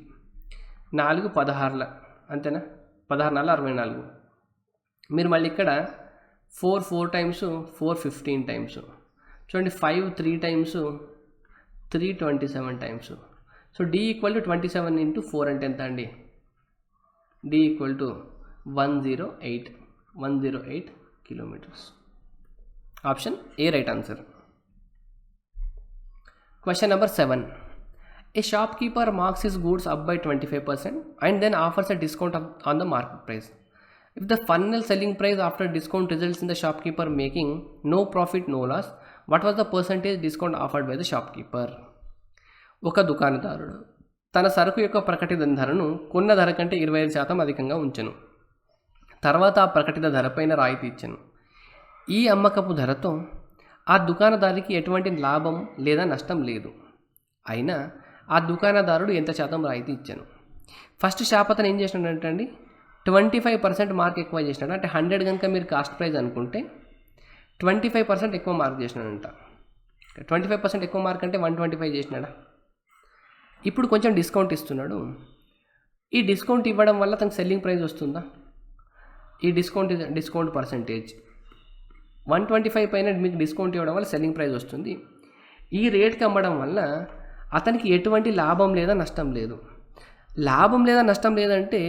4 16, అంతేనా. 16 × 64. మీరు మళ్ళీ ఇక్కడ 4 టైమ్స్ 4 15 టైమ్స్ చూడండి. 5 3 times 3 27 times. So D equal to 27 × 4 అంటే ఎంత అండి? D equal to 108 kilometers. Option A right answer. Question number 7. A shopkeeper marks his goods up by 25% and then offers a discount on the market price. If the final selling price after discount results in the shopkeeper making no profit no loss, what was the percentage discount offered by the shopkeeper? ఒక దుకాణదారుడు తన సరుకు యొక్క ప్రకటిత ధరను కొన్న ధర కంటే 25% అధికంగా ఉంచెను. తర్వాత ఆ ప్రకటిత ధరపైన రాయితీ ఇచ్చెను. ఈ అమ్మకపు ధరతో ఆ దుకాణదారునికి ఎటువంటి లాభం లేదా నష్టం లేదు. అయినా ఆ దుకాణదారుడు ఎంత శాతం రాయితీ ఇచ్చాను? ఫస్ట్ షాప్ అతను ఏం చేసినాడంటే అండి, 25% మార్క్ ఎక్కువ చేసినాడు. అంటే 100 కనుక మీరు కాస్ట్ ప్రైస్ అనుకుంటే 25% ఎక్కువ మార్క్ చేసినాడంట. 25% ఎక్కువ మార్క్ అంటే 125 చేసినాడా? ఇప్పుడు కొంచెం డిస్కౌంట్ ఇస్తున్నాడు. ఈ డిస్కౌంట్ ఇవ్వడం వల్ల తనకు సెల్లింగ్ ప్రైస్ వస్తుందా? ఈ డిస్కౌంట్ పర్సంటేజ్ 125 పైన మీకు డిస్కౌంట్ ఇవ్వడం వల్ల సెల్లింగ్ ప్రైస్ వస్తుంది. ఈ రేట్కి అమ్మడం వల్ల అతనికి ఎటువంటి లాభం లేదా నష్టం లేదు. లాభం లేదా నష్టం లేదంటే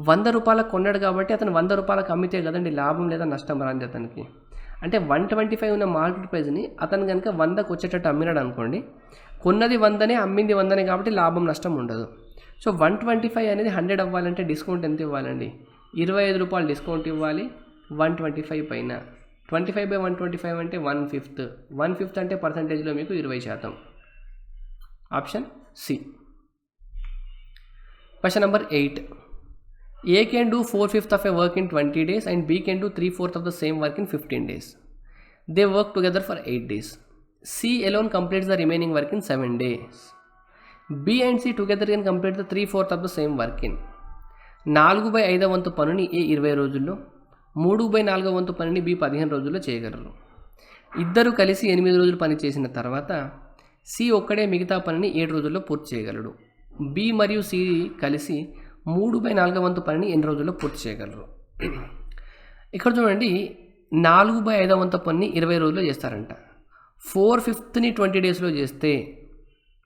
100 రూపాయలకు కొన్నాడు కాబట్టి అతను 100 రూపాయలకు అమ్మితే కదండి లాభం లేదా నష్టం రాంది అతనికి. అంటే 125 ఉన్న మార్కెట్ ప్రైస్ని అతను కనుక 100కు వచ్చేటట్టు అమ్మినాడు అనుకోండి, కొన్నది 100నే అమ్మింది 100నే కాబట్టి లాభం నష్టం ఉండదు. సో 125 అనేది 100 అవ్వాలంటే డిస్కౌంట్ ఎంత ఇవ్వాలండి? 25 రూపాయలు డిస్కౌంట్ ఇవ్వాలి 125 పైన. 25/125 అంటే 1/5. 1/5 అంటే పర్సంటేజ్లో మీకు 20%. Option C. Question number 8. A can do 4/5 of a work in 20 days and B can do 3/4 of the same work in 15 days. They work together for 8 days. C alone completes the remaining work in 7 days. B and C together can complete the 3/4 of the same work in 4/5 వంతు పనిని A 20 రోజుల్లో, 3/4 వంతు పనిని B 15 రోజుల్లో చేయగలరు. ఇద్దరు కలిసి 8 రోజులు పని చేసిన తర్వాత C ఒక్కడే మిగతా పనిని 7 రోజుల్లో పూర్తి చేయగలడు. B మరియు C కలిసి 3/4 వంతు పనిని ఎన్ని రోజుల్లో పూర్తి చేయగలరు? ఇక్కడ చూడండి, 4/5 పని 20 రోజుల్లో చేస్తారంట. 4/5 20 డేస్లో చేస్తే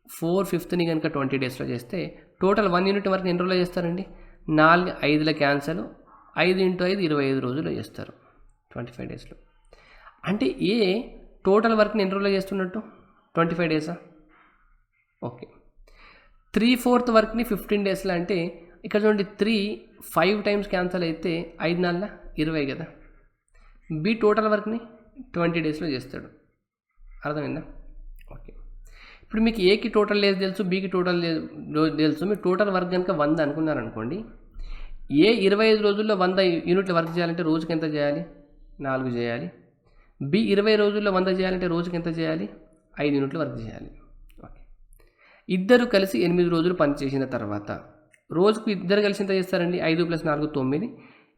4/5 కనుక 20 డేస్లో చేస్తే టోటల్ 1 యూనిట్ వరకు ఎన్ని రోజుల్లో చేస్తారండి? 4 5ల క్యాన్సల్, 5 × 5 25 రోజుల్లో చేస్తారు 25 డేస్లో. అంటే టోటల్ వర్క్ని ఎన్ని రోజుల్లో చేస్తున్నట్టు? 25 డేసా? ఓకే. 3/4 వర్క్ని 15 డేస్లో అంటే ఇక్కడ చూడండి 5 టైమ్స్ క్యాన్సల్ అయితే 5 4 20 కదా. బి టోటల్ వర్క్ని 20 డేస్లో చేస్తాడు. అర్థమైందా? ఓకే. ఇప్పుడు మీకు ఏకి టోటల్ డేస్ తెలుసు, బికి టోటల్ తెలుసు. మీరు టోటల్ వర్క్ కనుక 100 అనుకున్నారనుకోండి, 25 రోజుల్లో 100 యూనిట్ల వర్క్ చేయాలంటే రోజుకి ఎంత చేయాలి? 4 చేయాలి. బి 20 రోజుల్లో 100 చేయాలంటే రోజుకి ఎంత చేయాలి? 5 యూనిట్ల వర్క్ చేయాలి. ఓకే. ఇద్దరు కలిసి 8 రోజులు పనిచేసిన తర్వాత రోజుకు ఇద్దరు కలిసి ఎంత చేస్తారండి? 5 + 4 9.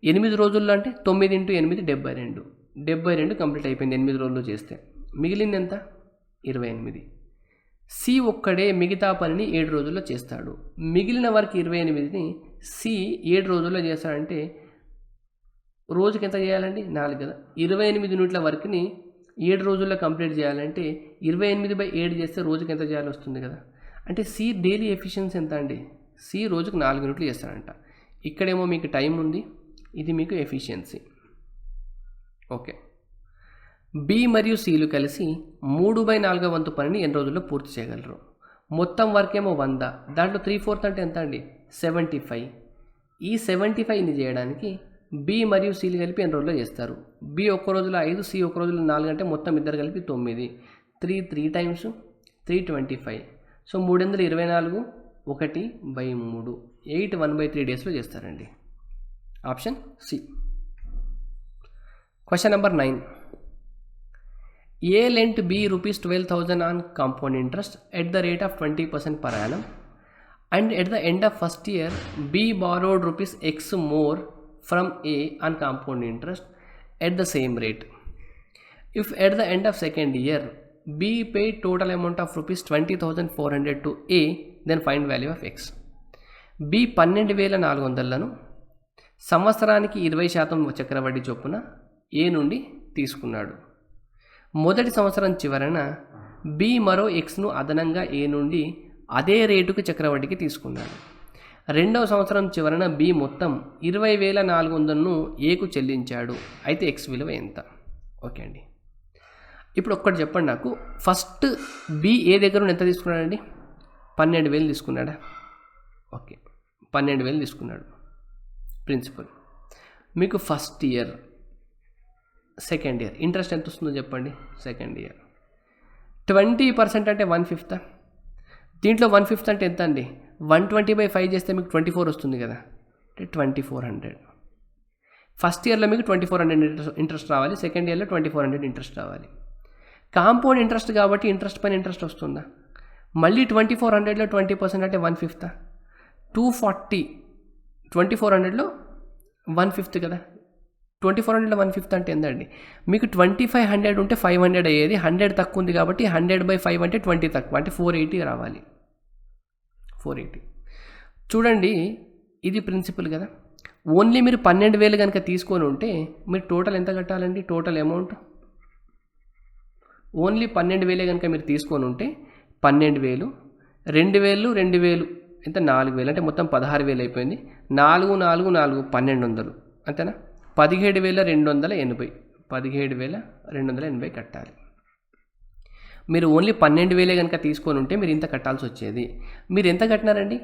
8 రోజుల్లో అంటే 9 × 8 72. 72 కంప్లీట్ అయిపోయింది 8 రోజుల్లో చేస్తే. మిగిలింది ఎంత? 28. సి ఒక్కడే మిగతా పనిని 7 రోజుల్లో చేస్తాడు. మిగిలిన వర్క్ 28ని సి 7 రోజుల్లో చేస్తాడంటే రోజుకి ఎంత చేయాలండి? 4 కదా. 28 యూనిట్ల వర్క్ని 7 రోజుల్లో కంప్లీట్ చేయాలంటే 28/7 చేస్తే రోజుకి ఎంత చేయాలి వస్తుంది కదా. అంటే సి డైలీ ఎఫిషియన్సీ ఎంత అండి? సి రోజుకు 4 యూనిట్లు చేస్తాడంట. ఇక్కడేమో మీకు టైం ఉంది, ఇది మీకు ఎఫిషియన్సీ. ఓకే. బి మరియు సిలు కలిసి 3/4 వంతు పనిని ఎన్ని రోజుల్లో పూర్తి చేయగలరు? మొత్తం వర్క్ ఏమో 100, దాంట్లో 3/4 అంటే ఎంత అండి? 75. ఈ 75ని చేయడానికి బి మరియు సిలు కలిపి ఎన్ని రోజుల్లో చేస్తారు? బి ఒక్క రోజులో 5, సి ఒక్క రోజులో 4 అంటే మొత్తం ఇద్దరు కలిపి 9. 3 టైమ్స్ 325. సో 324 1/3. 8 1/3 డేస్లో చేస్తారండి. Option C. Question number 9. A lent B rupees 12,000 on compound interest at the rate of 20% per annum, and at the end of first year B borrowed rupees X more from A on compound interest at the same rate. If at the end of second year B paid total amount of rupees 20,400 to A, then find value of X. B 12,400లను సంవత్సరానికి 20% చక్రవడ్డీ చొప్పున A నుండి తీసుకున్నాడు. మొదటి సంవత్సరం చివరన B మరో ఎక్స్ను అదనంగా ఏ నుండి అదే రేటుకు చక్రవడ్డీకి తీసుకున్నాడు. రెండవ సంవత్సరం చివరన బి మొత్తం 20,400ను ఏకు చెల్లించాడు. అయితే ఎక్స్ విలువ ఎంత? ఓకే అండి. ఇప్పుడు ఒక్కటి చెప్పండి నాకు. ఫస్ట్ బి ఏ దగ్గర ఎంత తీసుకున్నాడండి? 12,000 తీసుకున్నాడా? ఓకే, 12,000 తీసుకున్నాడు ప్రిన్సిపల్. మీకు first year, second year interest ఎంత వస్తుందో చెప్పండి. సెకండ్ ఇయర్ 20% అంటే 1/5. దీంట్లో 1/5 అంటే ఎంత అండి? 120/5 చేస్తే మీకు 24 వస్తుంది కదా, అంటే 2400. ఫస్ట్ ఇయర్లో మీకు 2400 ఇంట్రెస్ట్ రావాలి, సెకండ్ ఇయర్లో 2400 ఇంట్రెస్ట్ రావాలి. కాంపౌండ్ ఇంట్రెస్ట్ కాబట్టి ఇంట్రెస్ట్ పైన ఇంట్రెస్ట్ వస్తుందా? మళ్ళీ 2400లో 20% అంటే 1/5. 240 2400లో 1/5 కదా. 2400లో 1/5 అంటే ఎంతండి? మీకు 2500 ఉంటే 500 అయ్యేది. 100 తక్కువ ఉంది కాబట్టి 100/5 అంటే 20 తక్కువ, అంటే 480 రావాలి. 480. చూడండి, ఇది ప్రిన్సిపల్ కదా. ఓన్లీ మీరు 12,000 కనుక తీసుకొని ఉంటే మీరు టోటల్ ఎంత కట్టాలండి? టోటల్ అమౌంట్ ఓన్లీ 12,000 కనుక మీరు తీసుకొని ఉంటే 12,000, 2,000, 2,000 ఎంత? 4,000, అంటే మొత్తం 16,000 అయిపోయింది. 4 4 4 1,200 అంతేనా? 17,280. 17,280 కట్టాలి. మీరు ఓన్లీ 12,000 కనుక తీసుకొని ఉంటే మీరు ఇంత కట్టాల్సి వచ్చేది. మీరు ఎంత కట్టినారండి?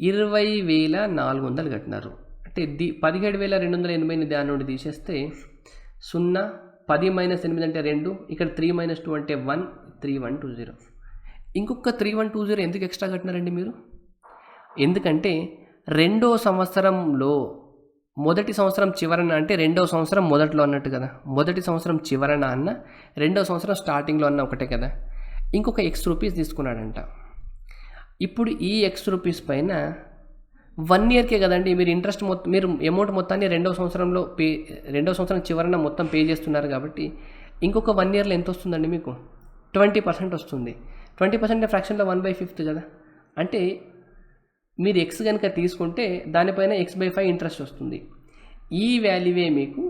20,400 కట్టినారు. అంటే 17,280ని దాని నుండి తీసేస్తే 0, 10 - 8 అంటే 2, ఇక్కడ 3 - 2 అంటే 1, 3120. ఇంకొక 3120 ఎందుకు ఎక్స్ట్రా కట్టినారండి మీరు? ఎందుకంటే రెండో సంవత్సరంలో మొదటి సంవత్సరం చివరన అంటే రెండవ సంవత్సరం మొదట్లో అన్నట్టు కదా. మొదటి సంవత్సరం చివరన అన్న, రెండవ సంవత్సరం స్టార్టింగ్లో అన్న ఒకటే కదా. ఇంకొక X రూపీస్ తీసుకున్నాడంట. ఇప్పుడు ఈ X రూపీస్ పైన 1 ఇయర్కే కదండి మీరు ఇంట్రెస్ట్ మీరు అమౌంట్ మొత్తాన్ని రెండవ సంవత్సరం చివరన మొత్తం పే చేస్తున్నారు కాబట్టి ఇంకొక 1 ఇయర్లో ఎంత వస్తుందండి మీకు? 20% వస్తుంది. 20% ఫ్రాక్షన్లో 1/5 కదా. అంటే మీరు X కనుక తీసుకుంటే దానిపైన X/5 ఇంట్రెస్ట్ వస్తుంది. ఈ వాల్యూవే మీకు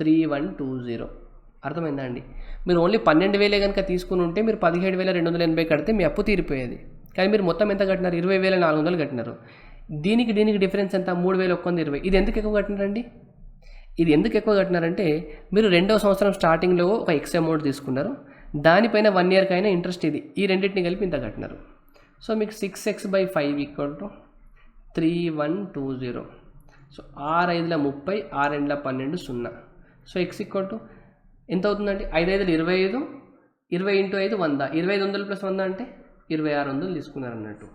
3120. అర్థమైందా అండి? మీరు ఓన్లీ 12,000 కనుక తీసుకుని ఉంటే మీరు 17,280 కడితే మీ అప్పు తీరిపోయేది. కానీ మీరు మొత్తం ఎంత కట్టినారు? 20,400 కట్టినారు. దీనికి డిఫరెన్స్ ఎంత? 3,120. ఇది ఎందుకు ఎక్కువ కట్టినారండి? ఇది ఎందుకు ఎక్కువ కట్టినారంటే మీరు 2వ సంవత్సరం స్టార్టింగ్లో ఒక ఎక్స్ అమౌంట్ తీసుకున్నారు, దానిపైన 1 ఇయర్కి అయినా ఇంట్రెస్ట్ ఇది, ఈ రెండింటిని కలిపి ఇంత కట్టినారు. సో మీకు 6x/5 = 3120. సో 6×5 = 30, 6×2 = 12, 0. సో x ఎంత అవుతుందండి? 5×5 = 25, 20 × 5 100, 2500 + 100 అంటే 2600 తీసుకున్నారు అన్నట్టు.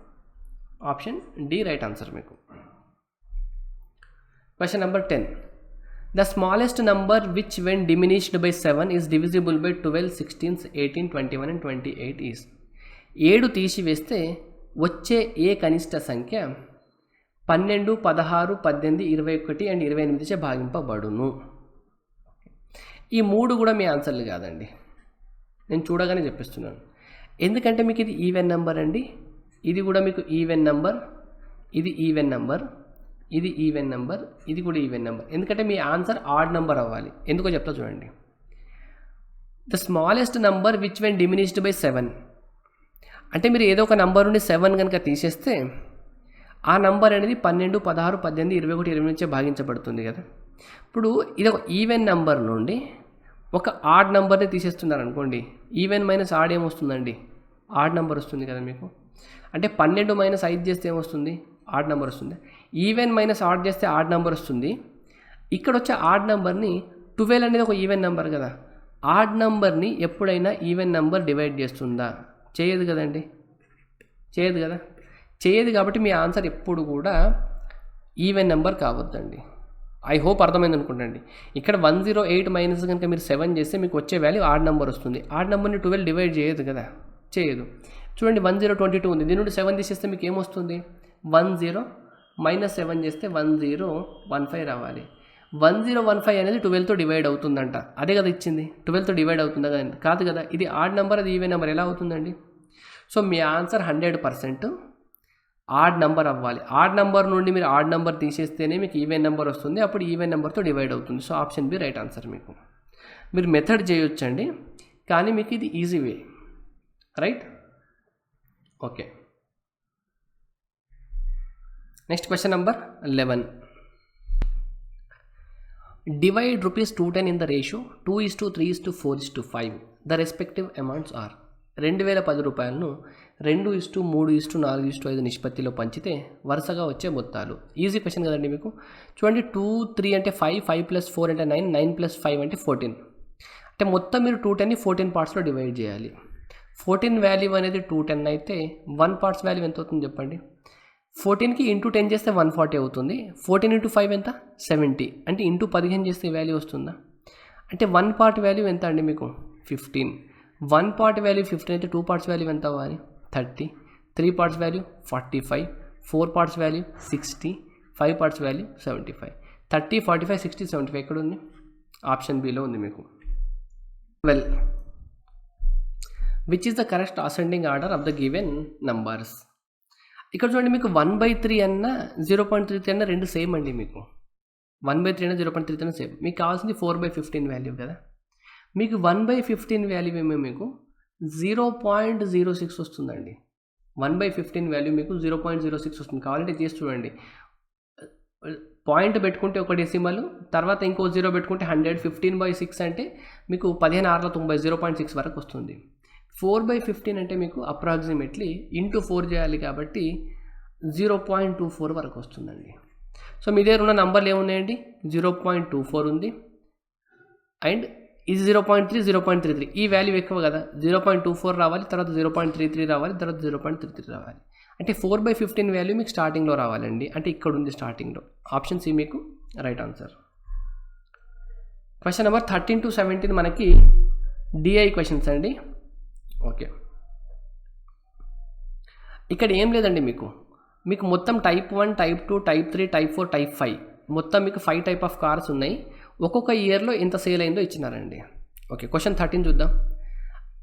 ఆప్షన్ డి రైట్ ఆన్సర్ మీకు. Question number 10. The smallest number which when diminished by 7 is divisible by 12, 16, 18, 21 and 28 is. 7 తీసివేస్తే వచ్చే ఏ కనిష్ట సంఖ్య 12, 16, 18, 21 అండ్ 28 చే భాగింపబడును. ఈ 3 కూడా మీ ఆన్సర్లు కాదండి, నేను చూడగానే చెప్పిస్తున్నాను. ఎందుకంటే మీకు ఇది ఈవెన్ నెంబర్ అండి, ఇది కూడా మీకు ఈవెన్ నెంబర్, ఇది ఈవెన్ నెంబర్, ఇది ఈవెన్ నెంబర్, ఇది కూడా ఈవెన్ నెంబర్. ఎందుకంటే మీ ఆన్సర్ ఆడ్ నెంబర్ అవ్వాలి. ఎందుకో చెప్తా చూడండి. The smallest number which when diminished by 7 అంటే మీరు ఏదో ఒక నంబర్ నుండి 7 కనుక తీసేస్తే ఆ నంబర్ అనేది 12, 16, 18, 21, 28 భాగించబడుతుంది కదా. ఇప్పుడు ఇది ఒక ఈవెన్ నెంబర్ నుండి ఒక ఆడ్ నెంబర్ని తీసేస్తున్నారు అనుకోండి, ఈవెన్ మైనస్ ఆడ్ ఏమొస్తుందండి? ఆడ్ నెంబర్ వస్తుంది కదా మీకు. అంటే 12 - 5 చేస్తే ఏమొస్తుంది? ఆడ్ నెంబర్ వస్తుంది. ఈవెన్ మైనస్ ఆడ్ చేస్తే ఆడ్ నెంబర్ వస్తుంది. ఇక్కడ వచ్చే ఆడ్ నెంబర్ని 12 అనేది ఒక ఈవెన్ నెంబర్ కదా, ఆడ్ నెంబర్ని ఎప్పుడైనా ఈవెన్ నెంబర్ డివైడ్ చేస్తుందా? చేయదు కదండి, చేయదు కదా, చేయదు. కాబట్టి మీ ఆన్సర్ ఎప్పుడు కూడా ఈవెన్ నెంబర్ కావద్దండి. ఐ హోప్ అర్థమైంది అనుకుంటండి. ఇక్కడ 108 మైనస్ కనుక మీరు 7 చేస్తే మీకు వచ్చే వాల్యూ ఆడ్ నెంబర్ వస్తుంది. ఆడ్ నెంబర్ని 12 డివైడ్ చేయదు కదా, చేయదు. చూడండి 1022 ఉంది, దీని నుండి 7 తీసేస్తే మీకు ఏమొస్తుంది? 10 - 7 చేస్తే 1015 రావాలి. 1015 అనేది 12తో డివైడ్ అవుతుందంట, అదే కదా ఇచ్చింది. 12తో డివైడ్ అవుతుందా కదా? కాదు కదా, ఇది ఆడ్ నెంబర్, అది ఈవెన్ నెంబర్, ఎలా అవుతుందండి? సో మీ ఆన్సర్ 100% ఆడ్ నెంబర్ అవ్వాలి. ఆడ్ నెంబర్ నుండి మీరు ఆడ్ నెంబర్ తీసేస్తేనే మీకు ఈవెన్ నెంబర్ వస్తుంది, అప్పుడు ఈవెన్ నెంబర్తో డివైడ్ అవుతుంది. So option B right answer మీకు. మీరు మెథడ్ చేయొచ్చండి, కానీ మీకు ఇది easy way, right? Okay, next question number 11. Divide ₹210 in the ratio 2:3:4:5. The respective amounts are. 2010 రూపాయలను 2:3:4:5 నిష్పత్తిలో పంచితే వరుసగా వచ్చే మొత్తాలు. ఈజీ క్వశ్చన్ కదండి మీకు. చూడండి 2, 3 అంటే 5, 5 + 4 అంటే 9, 9 + 5 అంటే 14. అంటే మొత్తం మీరు 210ని 14 పార్ట్స్లో డివైడ్ చేయాలి. 14 వాల్యూ అనేది 210 అయితే 1 పార్ట్స్ వాల్యూ ఎంత అవుతుంది చెప్పండి? 14కి ఇంటూ 10 చేస్తే 140 అవుతుంది. 14 × 5 ఎంత? 70. అంటే ఇంటూ 15 చేస్తే వాల్యూ వస్తుందా? అంటే 1 పార్ట్ వాల్యూ ఎంత అండి మీకు? 15. 1 పార్ట్ వాల్యూ 15 అయితే 2 పార్ట్స్ వాల్యూ ఎంత అవ్వాలి? 30. 3 parts value 45. 4 parts value 60. 5 parts value 75. 30, 45, 60, 75 ఎక్కడ ఉంది? ఆప్షన్ బిలో ఉంది మీకు. Well, which is the correct ascending order of the given numbers? ఇక్కడ చూడండి, మీకు 1/3 అన్న 0.33 అన్న రెండు సేమ్ అండి. మీకు 1/3 అన్న 0.33 అన్న సేమ్. మీకు కావాల్సింది 4/15 వాల్యూ కదా. మీకు 1/15 వాల్యూ ఏమో మీకు 0.06 వస్తుందండి. 1/15 వాల్యూ మీకు 0.06 వస్తుంది. కావాలంటే చేసి చూడండి. పాయింట్ పెట్టుకుంటే ఒక డెసిమల్, తర్వాత ఇంకో 0 పెట్టుకుంటే 100. 15/6 అంటే మీకు 16/90, 0.6 వరకు వస్తుంది. 4/15 అంటే మీకు అప్రాక్సిమేట్లీ ఇంటూ 4 చేయాలి కాబట్టి 0.24 వరకు వస్తుందండి. సో మీ దగ్గర ఉన్న నంబర్లు ఏమున్నాయండి? 0.24 ఉంది, అండ్ ఇది 0.3, 0.33. ఈ వాల్యూ ఎక్కువ కదా, 0.24 రావాలి, తర్వాత 0.33 రావాలి, తర్వాత 0.33 రావాలి. అంటే 4/15 వాల్యూ మీకు స్టార్టింగ్లో రావాలండి. అంటే ఇక్కడ ఉంది స్టార్టింగ్లో. ఆప్షన్ సి మీకు right answer. Question number 13 to 17 మనకి డిఐ క్వశ్చన్స్ అండి. ఓకే, ఇక్కడ ఏం లేదండి, మీకు మొత్తం type 1, type 2, type 3, type 4, type 5 మొత్తం మీకు 5 టైప్ ఆఫ్ కార్స్ ఉన్నాయి. ఒక్కొక్క ఇయర్లో ఎంత సేల్ అయిందో ఇచ్చినారండి. ఓకే, క్వశ్చన్ 13 చూద్దాం.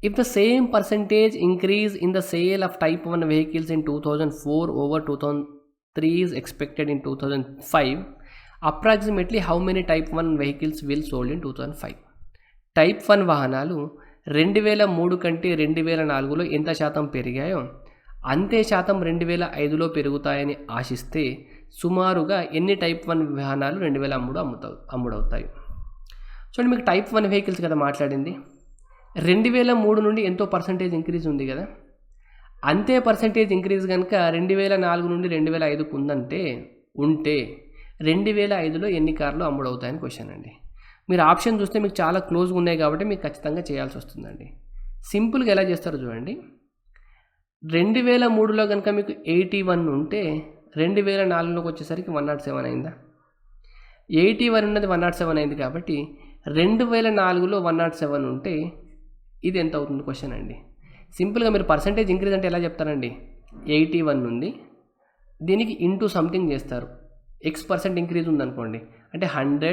If the same percentage increase in the sale of type 1 vehicles in 2004 over 2003 is expected in 2005, approximately how many type 1 vehicles will sold in 2005? Type 1 వాహనాలు 2003 కంటే 2004లో ఎంత శాతం పెరిగాయో అంతే శాతం 2005లో పెరుగుతాయని ఆశిస్తే సుమారుగా ఎన్ని టైప్ 1 వాహనాలు 2003 అమ్ముడవుతాయి? చూడండి, మీకు టైప్ 1 వెహికల్స్ కదా మాట్లాడింది. 2003 నుండి ఎంతో పర్సంటేజ్ ఇంక్రీజ్ ఉంది కదా, అంతే పర్సంటేజ్ ఇంక్రీజ్ కనుక 2004 నుండి 2005కు ఉంటే 2005లో ఎన్ని కార్లు అమ్ముడవుతాయని క్వశ్చన్ అండి. మీరు ఆప్షన్ చూస్తే మీకు చాలా క్లోజ్గా ఉన్నాయి కాబట్టి మీకు ఖచ్చితంగా చేయాల్సి వస్తుందండి. సింపుల్గా ఎలా చేస్తారో చూడండి. 2003లో కనుక మీకు 81 ఉంటే 2004లోకి వచ్చేసరికి 107 అయిందా? 81 ఉన్నది 107 అయింది కాబట్టి 2004లో 107 ఉంటే ఇది ఎంత అవుతుంది క్వశ్చన్ అండి. సింపుల్గా మీరు పర్సంటేజ్ ఇంక్రీజ్ అంటే ఎలా చెప్తారండి? 81 ఉంది, దీనికి ఇంటూ సంథింగ్ చేస్తారు. X% ఇంక్రీజ్ ఉందనుకోండి అంటే 100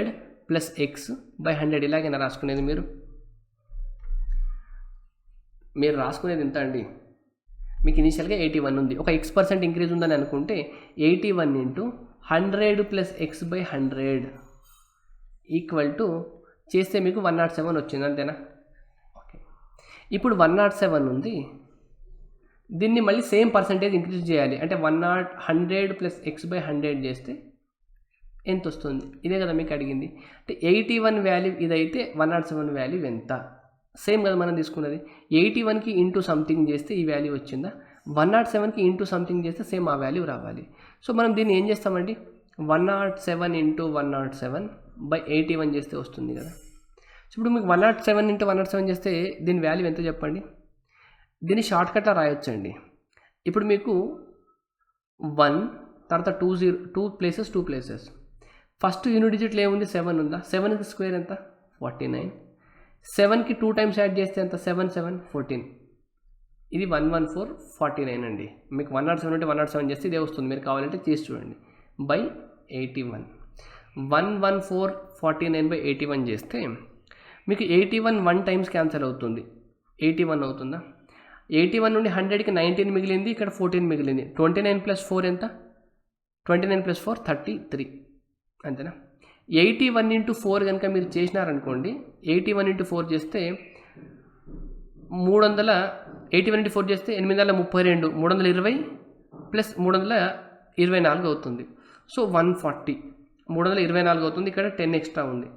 ప్లస్ X/100 ఇలాగైనా రాసుకునేది. మీరు రాసుకునేది ఎంత అండి? మీకు ఇనిషియల్గా 81 ఉంది, ఒక X% ఇంక్రీజ్ ఉందని అనుకుంటే 81 into 100 plus X/100 equal to చేస్తే మీకు 107 వచ్చింది, అంతేనా? ఓకే, ఇప్పుడు 107 ఉంది, దీన్ని మళ్ళీ సేమ్ పర్సంటేజ్ ఇంక్రీజ్ చేయాలి అంటే 100 ప్లస్ X/100 చేస్తే ఎంత వస్తుంది? ఇదే కదా మీకు అడిగింది. అంటే 81 వాల్యూ ఇదైతే 107 వాల్యూ ఎంత? సేమ్ కదా మనం తీసుకున్నది. 81కి ఇంటూ సంథింగ్ చేస్తే ఈ వాల్యూ వచ్చిందా, 107కి ఇంటూ సంథింగ్ చేస్తే సేమ్ ఆ వాల్యూ రావాలి. సో మనం దీన్ని ఏం చేస్తామండి, 107 ఇంటూ 107/81 చేస్తే వస్తుంది కదా. సో ఇప్పుడు మీకు 107 ఇంటూ 107 చేస్తే దీని వాల్యూ ఎంత చెప్పండి? దీన్ని షార్ట్కట్లో రాయొచ్చండి. ఇప్పుడు మీకు 1 తర్వాత 2 ప్లేసెస్ ఫస్ట్ యూనిట్ డిజిట్లో ఏముంది? 7 ఉందా? 7కి స్క్వేర్ ఎంత? 49. 7కి 2 టైమ్స్ యాడ్ చేస్తే ఎంత? 7 7 14. ఇది 11449 అండి. మీకు 107 అంటే 107 చేస్తే ఇదే వస్తుంది. మీరు కావాలంటే చేసి చూడండి. బై 81 11449/81 చేస్తే మీకు 81 1 టైమ్స్ క్యాన్సిల్ అవుతుంది, 81 అవుతుందా? 81 నుండి 100కి 19 మిగిలింది, ఇక్కడ 14 మిగిలింది. 29 ప్లస్ 4 ఎంత? 29 ప్లస్ 4 33, అంతేనా? 81 ఇంటూ 4 కనుక మీరు చేసినారనుకోండి, 81 ఇంటూ 4 చేస్తే 81 ఇంటూ 4 చేస్తే 832, 320 ప్లస్ 324 అవుతుంది. సో 140, 324 అవుతుంది. ఇక్కడ 10 ఎక్స్ట్రా ఉంది.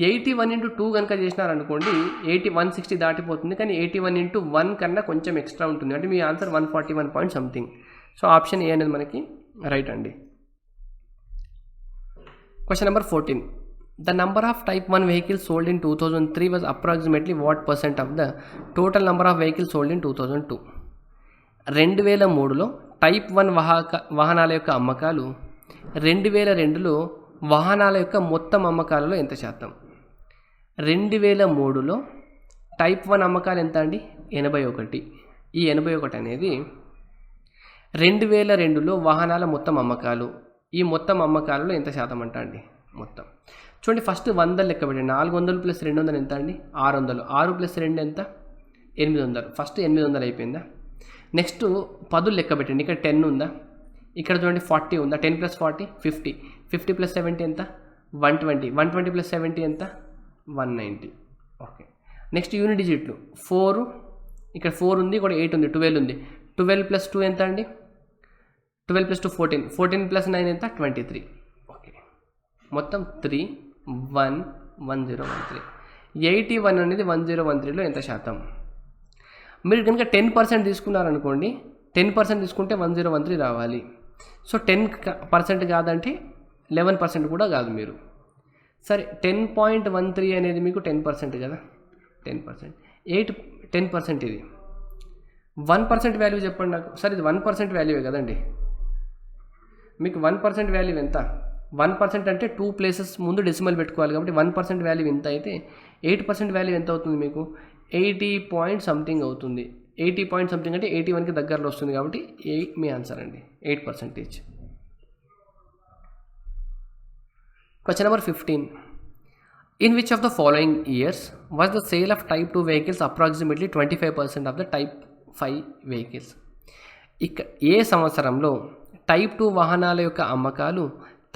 81 ఇంటూ 2 కనుక చేసినారనుకోండి 160 దాటిపోతుంది, కానీ 81 ఇంటూ 1 కన్నా కొంచెం ఎక్స్ట్రా ఉంటుంది. అంటే మీ answer 141 point something. So option A అనేది మనకి రైట్ అండి. Question number 14. The number of type 1 vehicles sold in 2003 was approximately what percent of the total number of vehicles sold in 2002? 2003లో type 1 వాహనాల యొక్క అమ్మకాలు 2002లో వాహనాల యొక్క మొత్తం అమ్మకాలలో ఎంత శాతం? 2003లో టైప్ 1 అమ్మకాలు ఎంత అండి? 81. ఈ 81 అనేది 2002లో వాహనాల మొత్తం అమ్మకాలు, ఈ మొత్తం అమ్మకాలలో ఎంత శాతం అంట అండి? మొత్తం చూడండి, ఫస్ట్ 100 లెక్క పెట్టండి. 400 ప్లస్ 200 ఎంత అండి? 600. 6 ప్లస్ 2 ఎంత? 800. ఫస్ట్ 800 అయిపోయిందా? నెక్స్ట్ 10 లెక్క పెట్టండి. ఇక్కడ 10 ఉందా? ఇక్కడ చూడండి 40 ఉందా? 10 ప్లస్ 40 50. 50 ప్లస్ 70 ఎంత? 120. 120 ప్లస్ 70 ఎంత? 190. ఓకే, నెక్స్ట్ యూనిట్ డిజిట్లు 4, ఇక్కడ 4 ఉంది, ఇక్కడ 8 ఉంది, 12 ఉంది. 12 ప్లస్ 2 ఎంత అండి? 12 ప్లస్ 2 14. 14 ప్లస్ 9 ఎంత? 23. ఓకే, మొత్తం 3 1 1013. 81 అనేది 1013లో ఎంత శాతం? మీరు కనుక 10% తీసుకున్నారనుకోండి, 10% తీసుకుంటే 1013 రావాలి. సో 10% కాదంటే 11% కూడా కాదు మీరు. సరే, 10.13 అనేది మీకు 10% కదా, 10%. 10% ఇది 1% వాల్యూ చెప్పండి నాకు. సరే, ఇది 1% వాల్యూవే కదండి. మీకు 1% వాల్యూ ఎంత? 1% అంటే 2 ప్లేసెస్ ముందు డెసిమల్ పెట్టుకోవాలి కాబట్టి 1% వాల్యూ ఎంత అయితే 8% వాల్యూ ఎంత అవుతుంది మీకు? 80 పాయింట్ సంథింగ్ అవుతుంది. 80 పాయింట్ సంథింగ్ అంటే 81కి దగ్గరలో వస్తుంది కాబట్టి మీ ఆన్సర్ అండి, 8%. Question number 15. In which of the following years was the sale of type 2 vehicles approximately 25% of the type 5 vehicles? ఇక ఏ సంవత్సరంలో టైప్ 2 వాహనాల యొక్క అమ్మకాలు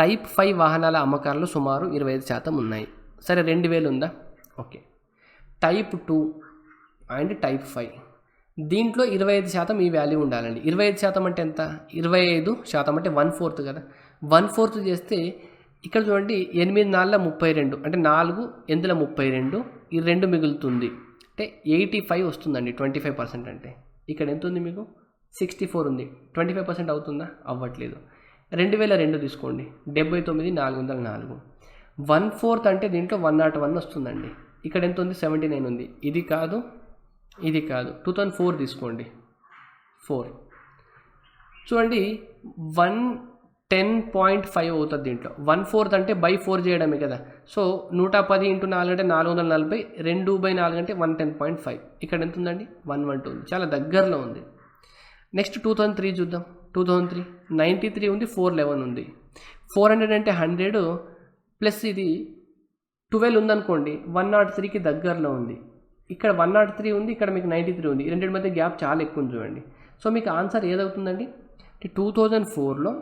టైప్ 5 వాహనాల అమ్మకాలలో సుమారు 25% ఉన్నాయి? సరే 2000 ఉందా? ఓకే. టైప్ 2 అండ్ టైప్ 5 దీంట్లో 25% ఈ వాల్యూ ఉండాలండి. 25% అంటే ఎంత? 25% అంటే 1/4 కదా. 1/4 చేస్తే ఇక్కడ చూడండి 8 4 32 అంటే 4 ఎందులో 32 ఈ 2 మిగులుతుంది అంటే 85 వస్తుందండి. 25% అంటే ఇక్కడ ఎంత ఉంది మీకు? 64 ఉంది. 25% అవుతుందా? అవ్వట్లేదు. 2002 తీసుకోండి 79 404 1/4 అంటే దీంట్లో 101 వస్తుందండి. ఇక్కడ ఎంత ఉంది? 79 ఉంది. ఇది కాదు, ఇది కాదు. 2004 తీసుకోండి 4 చూడండి 110.5 అవుతుంది. దీంట్లో 1/4 అంటే బై 4 చేయడమే కదా. సో 110 × 4 అంటే 440, 2/4 అంటే 110.5. ఇక్కడ ఎంత ఉందండి? 112 ఉంది. చాలా దగ్గరలో ఉంది. నెక్స్ట్ 2003 చూద్దాం. 2003 93 ఉంది, 411 ఉంది. 400 అంటే 100 ప్లస్ ఇది 12 ఉందనుకోండి 103కి దగ్గరలో ఉంది. ఇక్కడ 103 ఉంది, ఇక్కడ మీకు 93 ఉంది. ఈ రెండింటి మధ్య గ్యాప్ చాలా ఎక్కువ ఉంది చూడండి. సో మీకు ఆన్సర్ ఏదవుతుందండి? 2004లో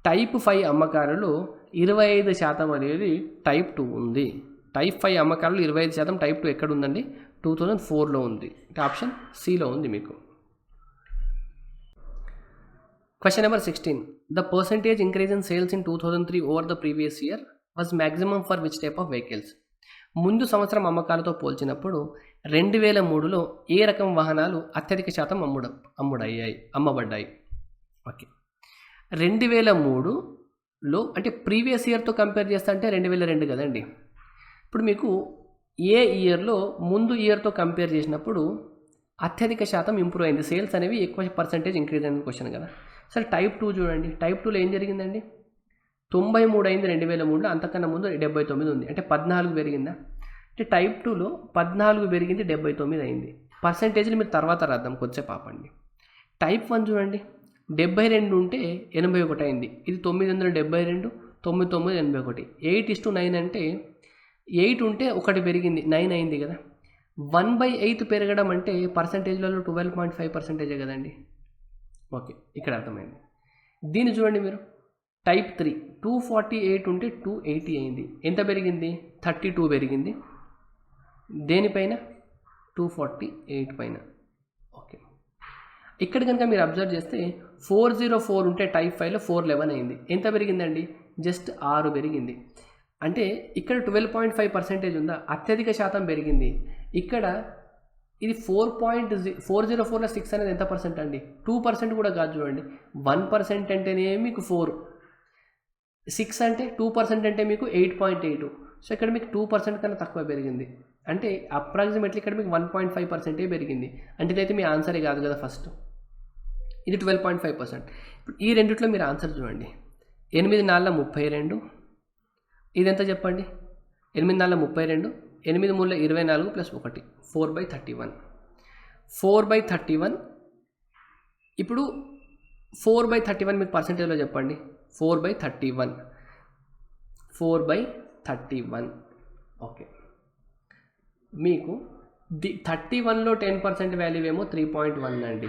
టైప్ 5 అమ్మకాలలో 25% అనేది టైప్ 2 ఉంది. టైప్ 5 అమ్మకాలలో 25% టైప్ 2 ఎక్కడ ఉందండి? 2004లో ఉంది. ఆప్షన్ సిలో ఉంది మీకు. Question number 16. The percentage increase in sales in 2003 over the previous year was maximum for which type of vehicles? ముందు సంవత్సరం అమ్మకాలతో పోల్చినప్పుడు 2003లో ఏ రకం వాహనాలు అత్యధిక శాతం అమ్మబడ్డాయి? ఓకే. 2003లో అంటే ప్రీవియస్ ఇయర్తో కంపేర్ చేస్తా అంటే 2002 కదండి. ఇప్పుడు మీకు ఏ ఇయర్లో ముందు ఇయర్తో కంపేర్ చేసినప్పుడు అత్యధిక శాతం ఇంప్రూవ్ అయింది, సేల్స్ అనేవి ఎక్కువ పర్సెంటేజ్ ఇంక్రీజ్ అయింది క్వశ్చన్ కదా. సరే టైప్ 2 చూడండి. టైప్ 2లో ఏం జరిగిందండి? 93 అయింది 2003లో, అంతకన్నా ముందు 79 ఉంది. అంటే 14 పెరిగిందా? అంటే టైప్ 2లో 14 పెరిగింది, 79 అయింది. పర్సెంటేజ్ని మీరు తర్వాత రాద్దాం, కొద్దిసేపు ఆపండి. టైప్ 1 చూడండి 72 ఉంటే 81 అయింది. ఇది 972, 9981. 8:9 అంటే 8 ఉంటే 1 పెరిగింది, 9 అయింది కదా. 1/8 పెరగడం అంటే పర్సెంటేజ్లలో 12.5% కదండి. ఓకే, ఇక్కడ అర్థమైంది. దీన్ని చూడండి మీరు. టైప్ 3 248 ఉంటే 280 అయింది. ఎంత పెరిగింది? 32 పెరిగింది. దేనిపైన? 248 పైన. ఓకే, ఇక్కడ కనుక మీరు అబ్జర్వ్ చేస్తే 404 ఉంటే టైప్ 5లో 411 అయింది. ఎంత పెరిగిందండి? జస్ట్ 6 పెరిగింది. అంటే ఇక్కడ 12.5% ఉందా? అత్యధిక శాతం పెరిగింది. ఇక్కడ ఇది 4.404లో 6 అనేది ఎంత పర్సెంట్ అండి? 2% కూడా కాదు చూడండి. 1% అంటేనే మీకు 4, 6 అంటే 2% అంటే మీకు 8.8. సో ఇక్కడ మీకు 2% కన్నా తక్కువ పెరిగింది. అంటే అప్రాక్సిమేట్లీ ఇక్కడ మీకు 1.5% పెరిగింది. అంటే ఇదైతే మీ ఆన్సరే కాదు కదా. ఫస్ట్ ఇది 12.5%. ఇప్పుడు ఈ రెండిట్లో మీరు ఆన్సర్ చూడండి. 8 4 32, ఇది ఎంత చెప్పండి? 8 4 32, 8 3 24 ప్లస్ 1 4/31. 4/31. ఇప్పుడు 4/31 మీకు పర్సెంటేజ్లో చెప్పండి. 4/31. 4/31. ఓకే, మీకు 31లో 10% వాల్యూ ఏమో 3.1 అండి.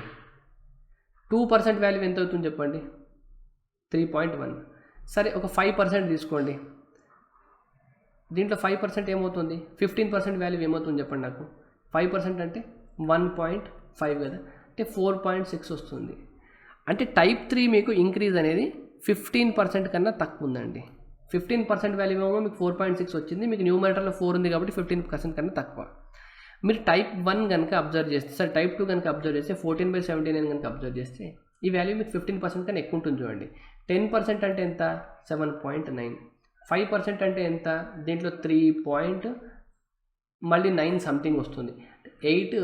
2% వాల్యూ ఎంత అవుతుంది చెప్పండి? 3.1. సరే ఒక 5% తీసుకోండి. దీంట్లో 5% ఏమవుతుంది? 15% వాల్యూ ఏమవుతుంది చెప్పండి నాకు. 5% అంటే 1.5 కదా, అంటే 4.6 వస్తుంది. అంటే టైప్ 3 మీకు ఇంక్రీజ్ అనేది 15% కన్నా తక్కువ ఉందండి. 15% వాల్యూ ఏమో మీకు 4.6 వచ్చింది. మీకు న్యూమరేటర్లో 4 ఉంది కాబట్టి 15% కన్నా తక్కువ. మీరు టైప్ 1 కనుక అబ్జర్వ్ చేస్తే, సరే టైప్ 2 కనుక అబ్జర్వ్ చేస్తే 14/79 కనుక అబ్జర్వ్ చేస్తే ఈ వాల్యూ మీకు 15% కన్నా ఎక్కువ ఉంటుంది చూడండి. 10% అంటే ఎంత? 7.9. 5% అంటే ఎంత? దీంట్లో 3 మళ్ళీ 9 సంథింగ్ వస్తుంది. 8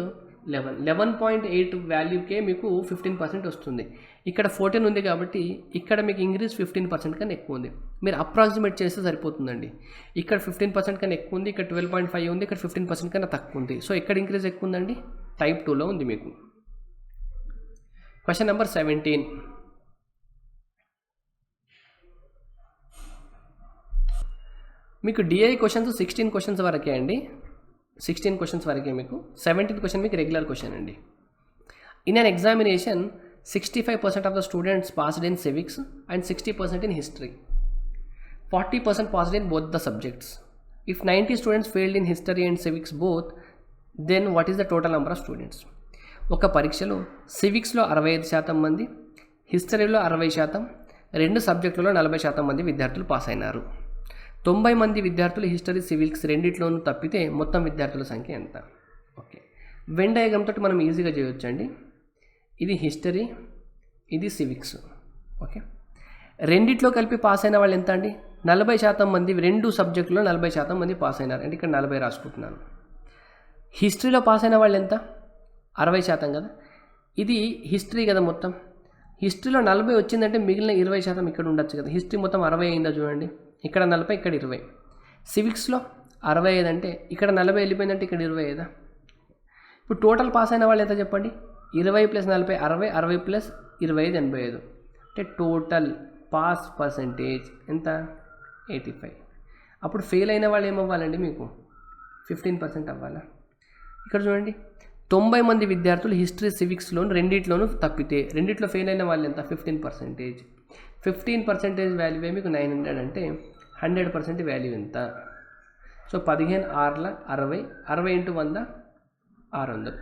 11.8 వాల్యూకే మీకు 15% వస్తుంది. ఇక్కడ 14 ఉంది కాబట్టి ఇక్కడ మీకు ఇంక్రీజ్ 15% కన్నా ఎక్కువ ఉంది. మీరు అప్రాక్సిమేట్ చేస్తే సరిపోతుందండి. ఇక్కడ 15% కన్నా ఎక్కువ ఉంది, ఇక్కడ 12.5 ఉంది, ఇక్కడ 15% కన్నా తక్కువ ఉంది. సో ఇక్కడ ఇంక్రీజ్ ఎక్కువ ఉందండి, టైప్ 2లో ఉంది మీకు. Question number 17. మీకు డిఐ క్వశ్చన్స్ 16 క్వశ్చన్స్ వరకే అండి. 16 క్వశ్చన్స్ వరకే మీకు. 17th క్వశ్చన్ మీకు రెగ్యులర్ క్వశ్చన్ అండి. In an examination 65% of the students passed in civics and 60% in history. 40% passed in both the subjects. If 90 students failed in history and civics both, then what is the total number of students? ఒక పరీక్షలో సివిక్స్లో 65% మంది, హిస్టరీలో 60%, రెండు సబ్జెక్టులలో 40% మంది విద్యార్థులు pass అయినారు. 90 మంది విద్యార్థులు హిస్టరీ సివిక్స్ రెండిట్లోనూ తప్పితే మొత్తం విద్యార్థుల సంఖ్య ఎంత? ఓకే, వెన్ డయాగ్రామ్ తోటి మనం ఈజీగా చేయొచ్చండి. ఇది హిస్టరీ, ఇది సివిక్స్. ఓకే, రెండిట్లో కలిపి పాస్ అయిన వాళ్ళు ఎంత అండి? 40% మంది, రెండు సబ్జెక్టులో 40% మంది పాస్ అయినారు. అంటే ఇక్కడ 40 రాసుకుంటున్నాను. హిస్టరీలో పాస్ అయిన వాళ్ళు ఎంత? 60% కదా. ఇది హిస్టరీ కదా మొత్తం. హిస్టరీలో 40 వచ్చిందంటే మిగిలిన 20% ఇక్కడ ఉండొచ్చు కదా. హిస్టరీ మొత్తం 60 అయిందా చూడండి. ఇక్కడ 40, ఇక్కడ 20. సివిక్స్లో 65 అంటే ఇక్కడ 40 వెళ్ళిపోయిందంటే ఇక్కడ 20 కదా. ఇప్పుడు టోటల్ పాస్ అయిన వాళ్ళు ఎంత చెప్పండి? 20 + 40 60, 60 + 25 85. అంటే టోటల్ పాస్ పర్సంటేజ్ ఎంత? 85. అప్పుడు ఫెయిల్ అయిన వాళ్ళు ఏమవ్వాలండి? మీకు 15% అవ్వాలా? ఇక్కడ చూడండి, 90 మంది విద్యార్థులు హిస్టరీ సివిక్స్లోను రెండిట్లోనూ తప్పితే రెండిట్లో ఫెయిల్ అయిన వాళ్ళు ఎంత? 15%. 15% వాల్యూ మీకు 900 అంటే 100% వాల్యూ ఎంత? సో 15 6ల 60, 60 × 100 600.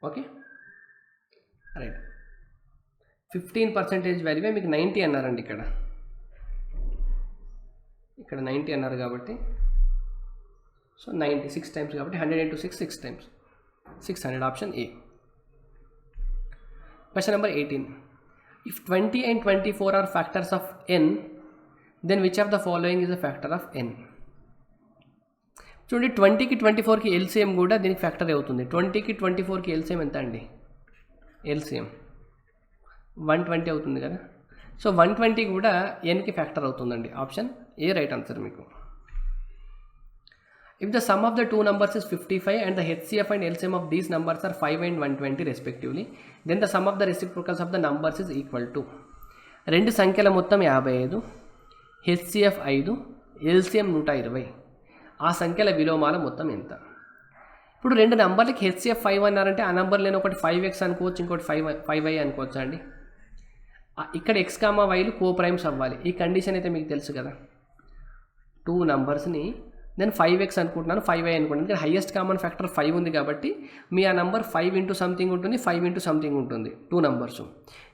Okay, right. 15% వాల్యూ మీకు 90 అన్నారండి. ఇక్కడ 90 అన్నారు కాబట్టి సో 90 6 టైమ్స్ కాబట్టి 100 × 6 6 times 600. Option A. Question number 18. If 20 and 24 are factors of n, then which of the following is a factor of n? చూడండి, 20కి 24కి ఎల్సిఎం కూడా దీనికి ఫ్యాక్టర్ అవుతుంది. 20కి 24కి ఎల్సిఎం ఎంత అండి? ఎల్సిఎం 120 అవుతుంది కదా. సో 120 కూడా ఎన్కి ఫ్యాక్టర్ అవుతుందండి. ఆప్షన్ ఏ రైట్ ఆన్సర్ మీకు. If the sum of the two numbers is 55 and the HCF and LCM of these numbers are 5 and 120 respectively, then the sum of the reciprocals of the numbers is equal to, రెండు సంఖ్యల మొత్తం 55, HCF 5, LCM 120. ఆ సంఖ్యల విలోమాల మొత్తం ఎంత? ఇప్పుడు రెండు నంబర్లకి HCF 5 అన్నారంటే ఆ నంబర్ లేని ఒకటి 5x అనుకోవచ్చు, ఇంకోటి 5y అనుకోవచ్చు అండి. ఇక్కడ x, yలు కో ప్రైమ్స్ అవ్వాలి. ఈ కండిషన్ అయితే మీకు తెలుసు కదా. టూ నంబర్స్ని నేను 5x అనుకుంటున్నాను, 5y అనుకుంటున్నాను. ఇక్కడ హైయెస్ట్ కామన్ ఫ్యాక్టర్ 5 ఉంది కాబట్టి మీ ఆ నంబర్ 5 × సంథింగ్ ఉంటుంది, 5 × సంథింగ్ ఉంటుంది. టూ నంబర్స్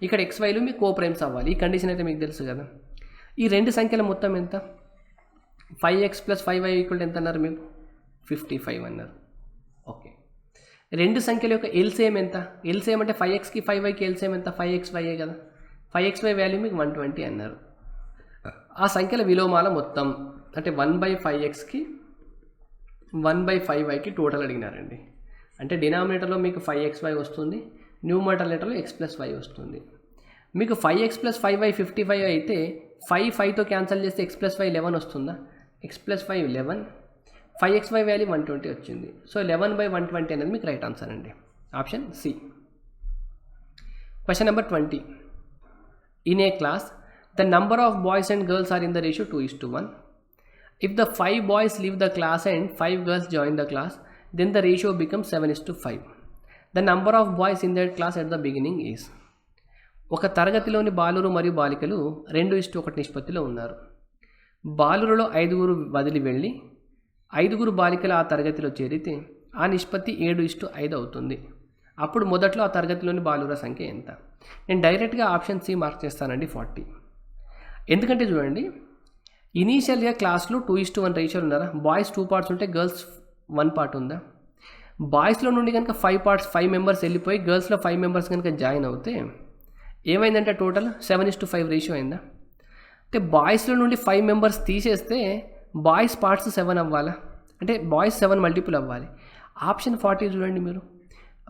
ఇక్కడ xyలు మీ కో ప్రైమ్స్ అవ్వాలి. ఈ కండిషన్ అయితే మీకు తెలుసు కదా. ఈ రెండు సంఖ్యల మొత్తం ఎంత? 5x + 5y = ఎంత అన్నారు మీకు? 55 అన్నారు. ఓకే, రెండు సంఖ్యల యొక్క ఎల్సిఎం ఎంత? ఎల్సిఎం అంటే 5xకి 5yకి ఎల్సిఎం ఎంత? 5xy కదా. 5xy వాల్యూ మీకు 120 అన్నారు. ఆ సంఖ్యల విలోమాల మొత్తం అంటే 1/5xకి 1/5yకి టోటల్ అడిగినారండి. అంటే డినామినేటర్లో మీకు 5xy వస్తుంది, న్యూమరేటర్లో x + y వస్తుంది. మీకు 5x + 5y 55 అయితే 5తో క్యాన్సిల్ చేస్తే x + y 11 వస్తుందా? x + 5 11, 5xy వాల్యూ 120 వచ్చింది. సో 11/120 అనేది మీకు రైట్ ఆన్సర్ అండి. Option C. Question number 20. In a class, the number of boys and girls are in the ratio 2:1. If the 5 boys leave the class and 5 girls join the class, then the ratio becomes 7:5. The number of boys in that class at the beginning is. ఒక తరగతిలోని బాలురు మరియు బాలికలు 2:1 నిష్పత్తిలో ఉన్నారు. బాలురులో 5గురు వదిలి వెళ్ళి 5గురు బాలికలు ఆ తరగతిలో చేరితే ఆ నిష్పత్తి 7:5 అవుతుంది. అప్పుడు మొదట్లో ఆ తరగతిలోని బాలుర సంఖ్య ఎంత? నేను డైరెక్ట్గా ఆప్షన్ సి మార్క్ చేస్తానండి, 40. ఎందుకంటే చూడండి, ఇనీషియల్గా క్లాస్లో 2:1 రేషియోలు ఉన్నారా? బాయ్స్ 2 పార్ట్స్ ఉంటే గర్ల్స్ 1 పార్ట్ ఉందా? బాయ్స్లో నుండి కనుక 5 మెంబర్స్ వెళ్ళిపోయి గర్ల్స్లో 5 మెంబర్స్ కనుక జాయిన్ అవుతే ఏమైందంటే టోటల్ 7:5 రేషియో అయిందా? అంటే బాయ్స్లో నుండి 5 మెంబర్స్ తీసేస్తే బాయ్స్ పార్ట్స్ 7 అవ్వాలా? అంటే బాయ్స్ 7 మల్టిపుల్ అవ్వాలి. ఆప్షన్ 40 చూడండి మీరు.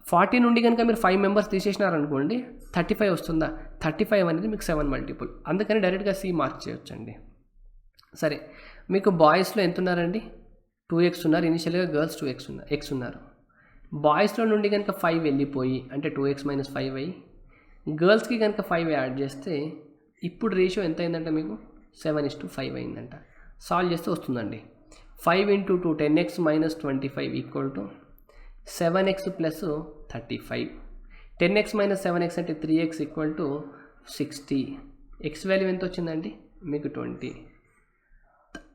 40 నుండి కనుక మీరు 5 మెంబర్స్ తీసేసినారనుకోండి 35 వస్తుందా? 35 అనేది మీకు 7 మల్టిపుల్. అందుకని డైరెక్ట్గా సి మార్క్ చేయొచ్చండి. సరే, మీకు బాయ్స్లో ఎంత ఉన్నారండి? 2x ఉన్నారు. ఇనిషియల్గా గర్ల్స్ 2x ఉన్నారు. బాయ్స్లో నుండి కనుక 5 వెళ్ళిపోయి అంటే 2x - 5 అయ్యి గర్ల్స్కి కనుక 5 యాడ్ చేస్తే ఇప్పుడు రేషియో ఎంత అయిందంట మీకు? 7:5 అయిందంట. సాల్వ్ చేస్తే వస్తుందండి. 5 × 2 10x - 25 = 7x + 35. 10x - 7x అంటే 3x = 60. x వాల్యూ ఎంత వచ్చిందండి మీకు? 20.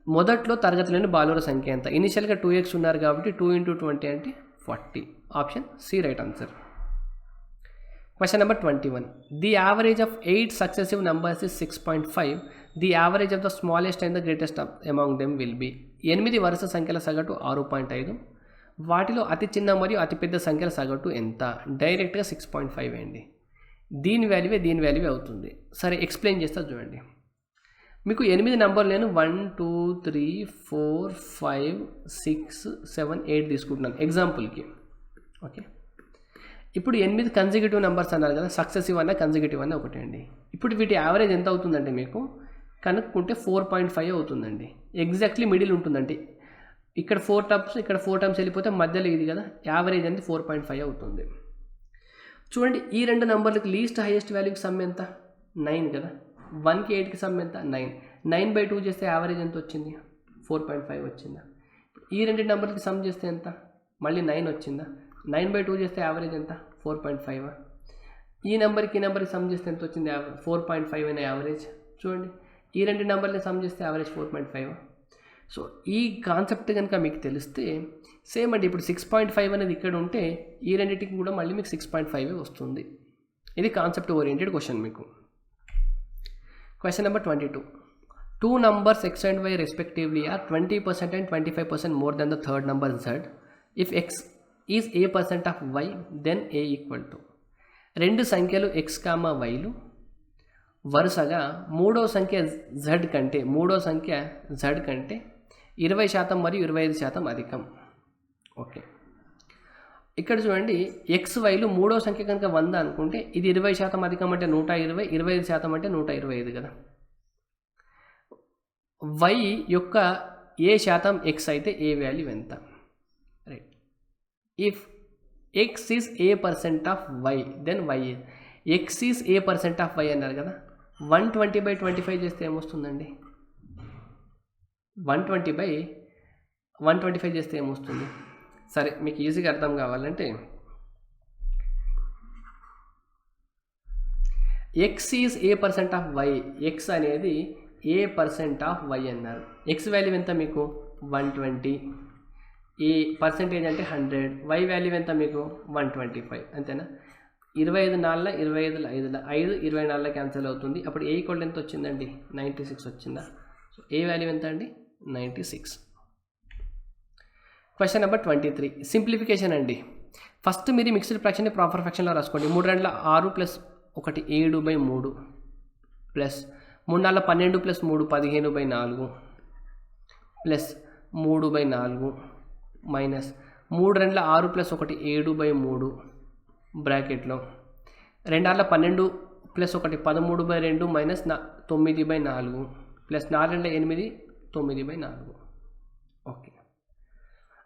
మొదట్లో తరగతిలోని బాలుర సంఖ్య ఎంత? ఇనిషియల్గా 2x ఉన్నారు కాబట్టి 2 × 20 అంటే 40. Option C right answer. Question number 21. The average of 8 successive numbers is 6.5. The average of the smallest and the greatest among them will be. 8 వరుస సంఖ్యల సగటు 6.5. వాటిలో అతి చిన్న మరియు అతి పెద్ద సంఖ్యల సగటు ఎంత? డైరెక్ట్గా 6.5 వేయండి. దీని వాల్యూవే అవుతుంది. సరే ఎక్స్ప్లెయిన్ చేస్తా చూడండి. మీకు 8 నెంబర్లు నేను 1 2 3 4 5 6 7 8 తీసుకుంటున్నాను ఎగ్జాంపుల్కి. ఓకే, ఇప్పుడు 8 కన్సిక్యూటివ్ నెంబర్స్ అన్నారు కదా, సక్సెసివ్ అన్న కన్సిక్యూటివ్ అన్న ఒకటే అండి. ఇప్పుడు వీటి యావరేజ్ ఎంత అవుతుందంటే మీకు కనుక్కుంటే 4.5 అవుతుందండి. ఎగ్జాక్ట్లీ మిడిల్ ఉంటుందండి. ఇక్కడ 4 టర్మ్స్ ఇక్కడ 4 టర్మ్స్ వెళ్ళిపోతే మధ్యలో ఇది కదా, యావరేజ్ అనేది 4.5 అవుతుంది. చూడండి, ఈ రెండు నెంబర్లకి లీస్ట్ హైయెస్ట్ వాల్యూకి సమ్ ఎంత? 9 కదా. 1కి 8కి సమ్ ఎంత? 9. 9/2 చేస్తే యావరేజ్ ఎంత వచ్చింది? 4.5 వచ్చిందా? ఈ రెండు నెంబర్లకి సమ్ చేస్తే ఎంత? మళ్ళీ 9 వచ్చిందా? 9/2 చేస్తే యావరేజ్ ఎంత? 4.5. ఈ నెంబర్కి సమ్ చేస్తే ఎంత వచ్చింది? 4.5 అయిన యావరేజ్. చూడండి, ఈ రెండు నెంబర్ని సమ్ చేస్తే యావరేజ్ 4.5. సో ఈ కాన్సెప్ట్ కనుక మీకు తెలిస్తే సేమ్ అండి. ఇప్పుడు 6.5 అనేది ఇక్కడ ఉంటే ఈ రెండింటికి కూడా మళ్ళీ మీకు 6.5 వస్తుంది. ఇది కాన్సెప్ట్ ఓరియంటెడ్ క్వశ్చన్ మీకు. Question number 22. 2 numbers x and y respectively are 20% and 25% more than the third number z. If x is a% of y, then a equal to. రెండు సంఖ్యలు x, yలు వరుసగా మూడో సంఖ్య z కంటే 20% మరియు 25% అధికం. ఓకే, ఇక్కడ చూడండి, ఎక్స్ వైలు మూడో సంఖ్య కనుక 100 అనుకుంటే ఇది 20% అధికం అంటే 120, 25% అంటే 125 కదా. వై యొక్క ఏ శాతం ఎక్స్ అయితే ఏ వాల్యూ ఎంత? Right. If x is a% of y, then y x is a% of y అన్నారు కదా. 120/25 చేస్తే ఏమొస్తుందండి? 120/125 చేస్తే ఏమొస్తుంది? సరే, మీకు ఈజీగా అర్థం కావాలంటే x is a% of y, x అనేది a% ఆఫ్ వై అన్నారు. ఎక్స్ వాల్యూ ఎంత మీకు? 120. ఏ పర్సెంటేజ్ అంటే 100. వై వాల్యూ ఎంత మీకు? 125. అంతేనా? 25 4 25 5 24 క్యాన్సిల్ అవుతుంది. అప్పుడు ఏ ఈక్వల్ ఎంత వచ్చిందండి? 96 వచ్చిందా? సో ఏ వాల్యూ ఎంత అండి? 96. Question number 23. సింప్లిఫికేషన్ అండి. ఫస్ట్ మీరు మిక్స్డ్ ఫ్రాక్షన్ని ప్రాపర్ ఫ్రాక్షన్లో రాసుకోండి. 3 2 6 plus 1 7/3 plus 3 4 12 plus 3 15/4 plus 3/4 minus 3 2 6 plus 1 7/3 బ్రాకెట్లో 2 6 12 ప్లస్ 1 13/2 మైనస్ 9/4 ప్లస్ 4 2 8 9/4. ఓకే,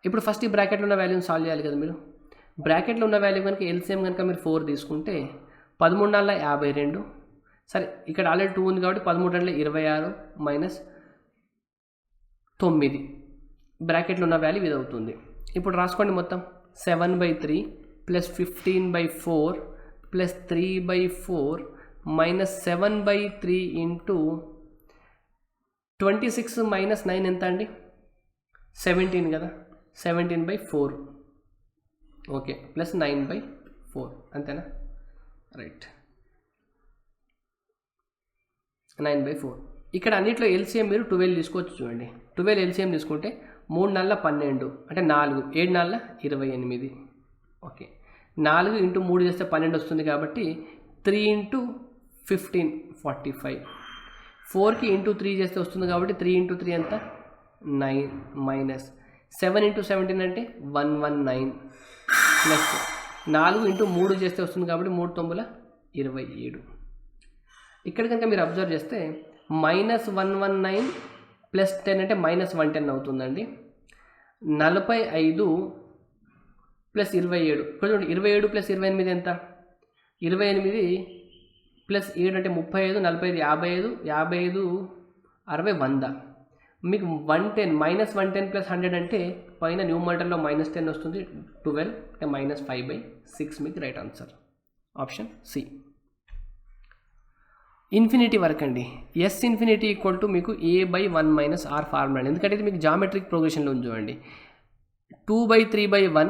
ఇప్పుడు ఫస్ట్ ఈ బ్రాకెట్లో ఉన్న వాల్యూని సాల్వ్ చేయాలి కదా మీరు. బ్రాకెట్లో ఉన్న వాల్యూ కనుక ఎల్సిఎం కనుక మీరు 4 తీసుకుంటే 13 4 52. సరే, ఇక్కడ ఆల్రెడీ 2 ఉంది కాబట్టి 13 2 26 మైనస్ 9 బ్రాకెట్లో ఉన్న వాల్యూ ఇది అవుతుంది. ఇప్పుడు రాసుకోండి మొత్తం. 7/3 plus 15/4 plus 3/4 minus 7/3 into 26 minus 9 ఎంత అండి? 17 కదా. 17/4. ఓకే, ప్లస్ 9/4 అంతేనా? రైట్, 9/4. ఇక్కడ అన్నిట్లో ఎల్సిఎం మీరు 12 తీసుకోవచ్చు. చూడండి, 12 ఎల్సిఎం తీసుకుంటే 3 4 12 అంటే 4 7 4 28. ఓకే, 4 ఇంటూ 3 చేస్తే 12 వస్తుంది కాబట్టి 3 ఇంటూ 15 45. 4కి ఇంటూ 3 చేస్తే వస్తుంది కాబట్టి 3 ఇంటూ 3 ఎంత? 9 మైనస్ 7 ఇంటూ 17 అంటే 119 ప్లస్ 4 ఇంటూ 3 చేస్తే వస్తుంది కాబట్టి 3 9 27. ఇక్కడ కనుక మీరు అబ్జర్వ్ చేస్తే మైనస్ 119 ప్లస్ 10 అంటే మైనస్ 110 అవుతుందండి. 45 ప్లస్ 27. ఇక్కడ చూడండి, 27 ప్లస్ 28 ఎంత? 28 ప్లస్ 7 అంటే 35, 45 55, 55 60 100. మీకు 110 మైనస్ 110 ప్లస్ 100 అంటే పైన న్యూమరేటర్లో మైనస్ 10 వస్తుంది. 12 అంటే మైనస్ 5/6 మీకు right answer. Option C. Infinity వరకు అండి. ఎస్ ఇన్ఫినిటీ ఈక్వల్ టు మీకు a/1 - r ఫార్ములా అండి. ఎందుకంటే ఇది మీకు జామెట్రిక్ ప్రోగ్రెషన్లో ఉంది చూడండి. 2/3/1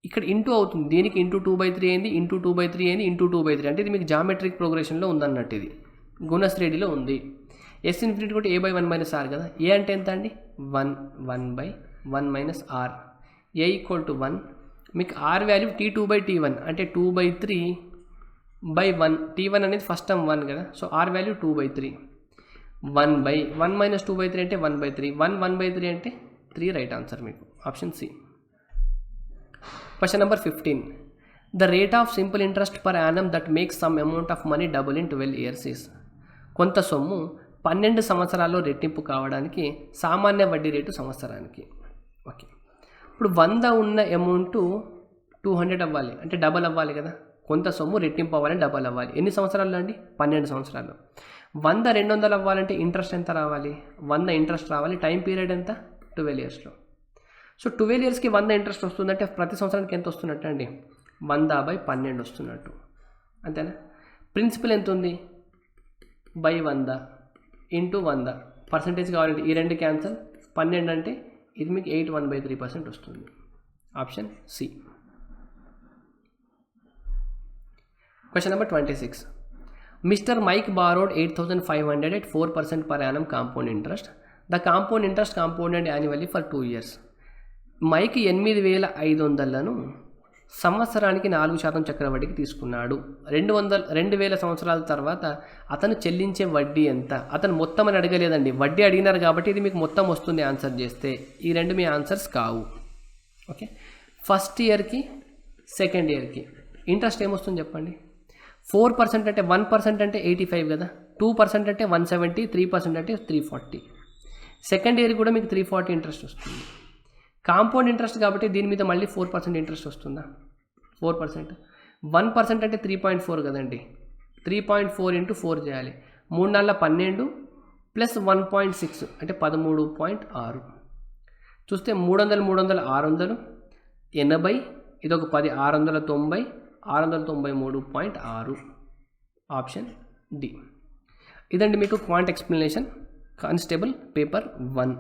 ఇక్కడ ఇంటూ అవుతుంది, దీనికి ఇంటూ 2/3 అయింది, ఇంటూ 2/3 అయింది, ఇంటూ 2/3 అంటే ఇది మీకు జామెట్రిక్ ప్రోగ్రెషన్లో ఉందన్నట్టు, ఇది గుణశ్రేణిలో ఉంది. ఎస్ ఇన్ఫినిటీ కూడా a/1 - r కదా. ఏ అంటే ఎంత అండి 1/1 - r. A equal to 1. మీకు r వాల్యూ t2/t1 అంటే 2/3/1. t1 అనేది ఫస్ట్ టర్మ్ 1 కదా, సో r వాల్యూ 2/3. 1/1 - 2/3 అంటే 1/3. 1/3 అంటే 3 రైట్ ఆన్సర్ మీకు option C. Question number 15. The rate of simple interest per annum that makes some amount of money double in 12 years is. కొంత సొమ్ము 12 సంవత్సరాల్లో రెట్టింపు కావడానికి సామాన్య వడ్డీ రేటు సంవత్సరానికి. ఓకే, ఇప్పుడు 100 ఉన్న అమౌంట్ 200 అవ్వాలి అంటే డబల్ అవ్వాలి కదా. కొంత సొమ్ము రెట్టింపు అవ్వాలని డబల్ అవ్వాలి. ఎన్ని సంవత్సరాల్లో అండి 12 సంవత్సరాలు. 100 200 అవ్వాలంటే ఇంట్రెస్ట్ ఎంత రావాలి 100 ఇంట్రెస్ట్ రావాలి. టైం పీరియడ్ ఎంత 12 ఇయర్స్లో. సో 12 ఇయర్స్కి 100 ఇంట్రెస్ట్ వస్తుందంటే ప్రతి సంవత్సరానికి ఎంత వస్తున్నట్టు అండి 100/12 వస్తున్నట్టు, అంతేనా. ప్రిన్సిపల్ ఎంత ఉంది 100 ఇంటూ 100. పర్సంటేజ్ కావాలంటే ఈ రెండు క్యాన్సల్, 12 అంటే ఇది మీకు 81/3% వస్తుంది. Option C. Question number 26. Mr. Mike borrowed 8,500 at 4% per annum compound interest. The compound interest compounded annually for 2 years. Mic 8,500లను సంవత్సరానికి 4% చక్రవడ్డీకి తీసుకున్నాడు. 2000 సంవత్సరాల తర్వాత అతను చెల్లించే వడ్డీ ఎంత? అతను మొత్తం అని అడగలేదండి, వడ్డీ అడిగినారు కాబట్టి ఇది మీకు మొత్తం వస్తుంది ఆన్సర్ చేస్తే. ఈ రెండు మీ ఆన్సర్స్ కావు. ఓకే, ఫస్ట్ ఇయర్కి సెకండ్ ఇయర్కి ఇంట్రెస్ట్ ఏమొస్తుంది చెప్పండి. 4% అంటే 1% అంటే 85 కదా, 2% అంటే 170, 3% అంటే 340. సెకండ్ ఇయర్ కూడా మీకు 340 ఇంట్రెస్ట్ వస్తుంది. కాంపౌండ్ ఇంట్రెస్ట్ కాబట్టి దీని మీద మళ్ళీ 4% ఇంట్రెస్ట్ వస్తుందా 4%. 1% అంటే 3.4 కదండి, 3.4 ఇంటూ 4 చేయాలి. 3 4 12 ప్లస్ 1.6 అంటే 13.6. చూస్తే 300 300 600 80, ఇదొక 10 690 693.6. Option D. ఇదండి మీకు క్వాంట్ ఎక్స్ప్లెనేషన్ కానిస్టేబుల్ పేపర్ 1.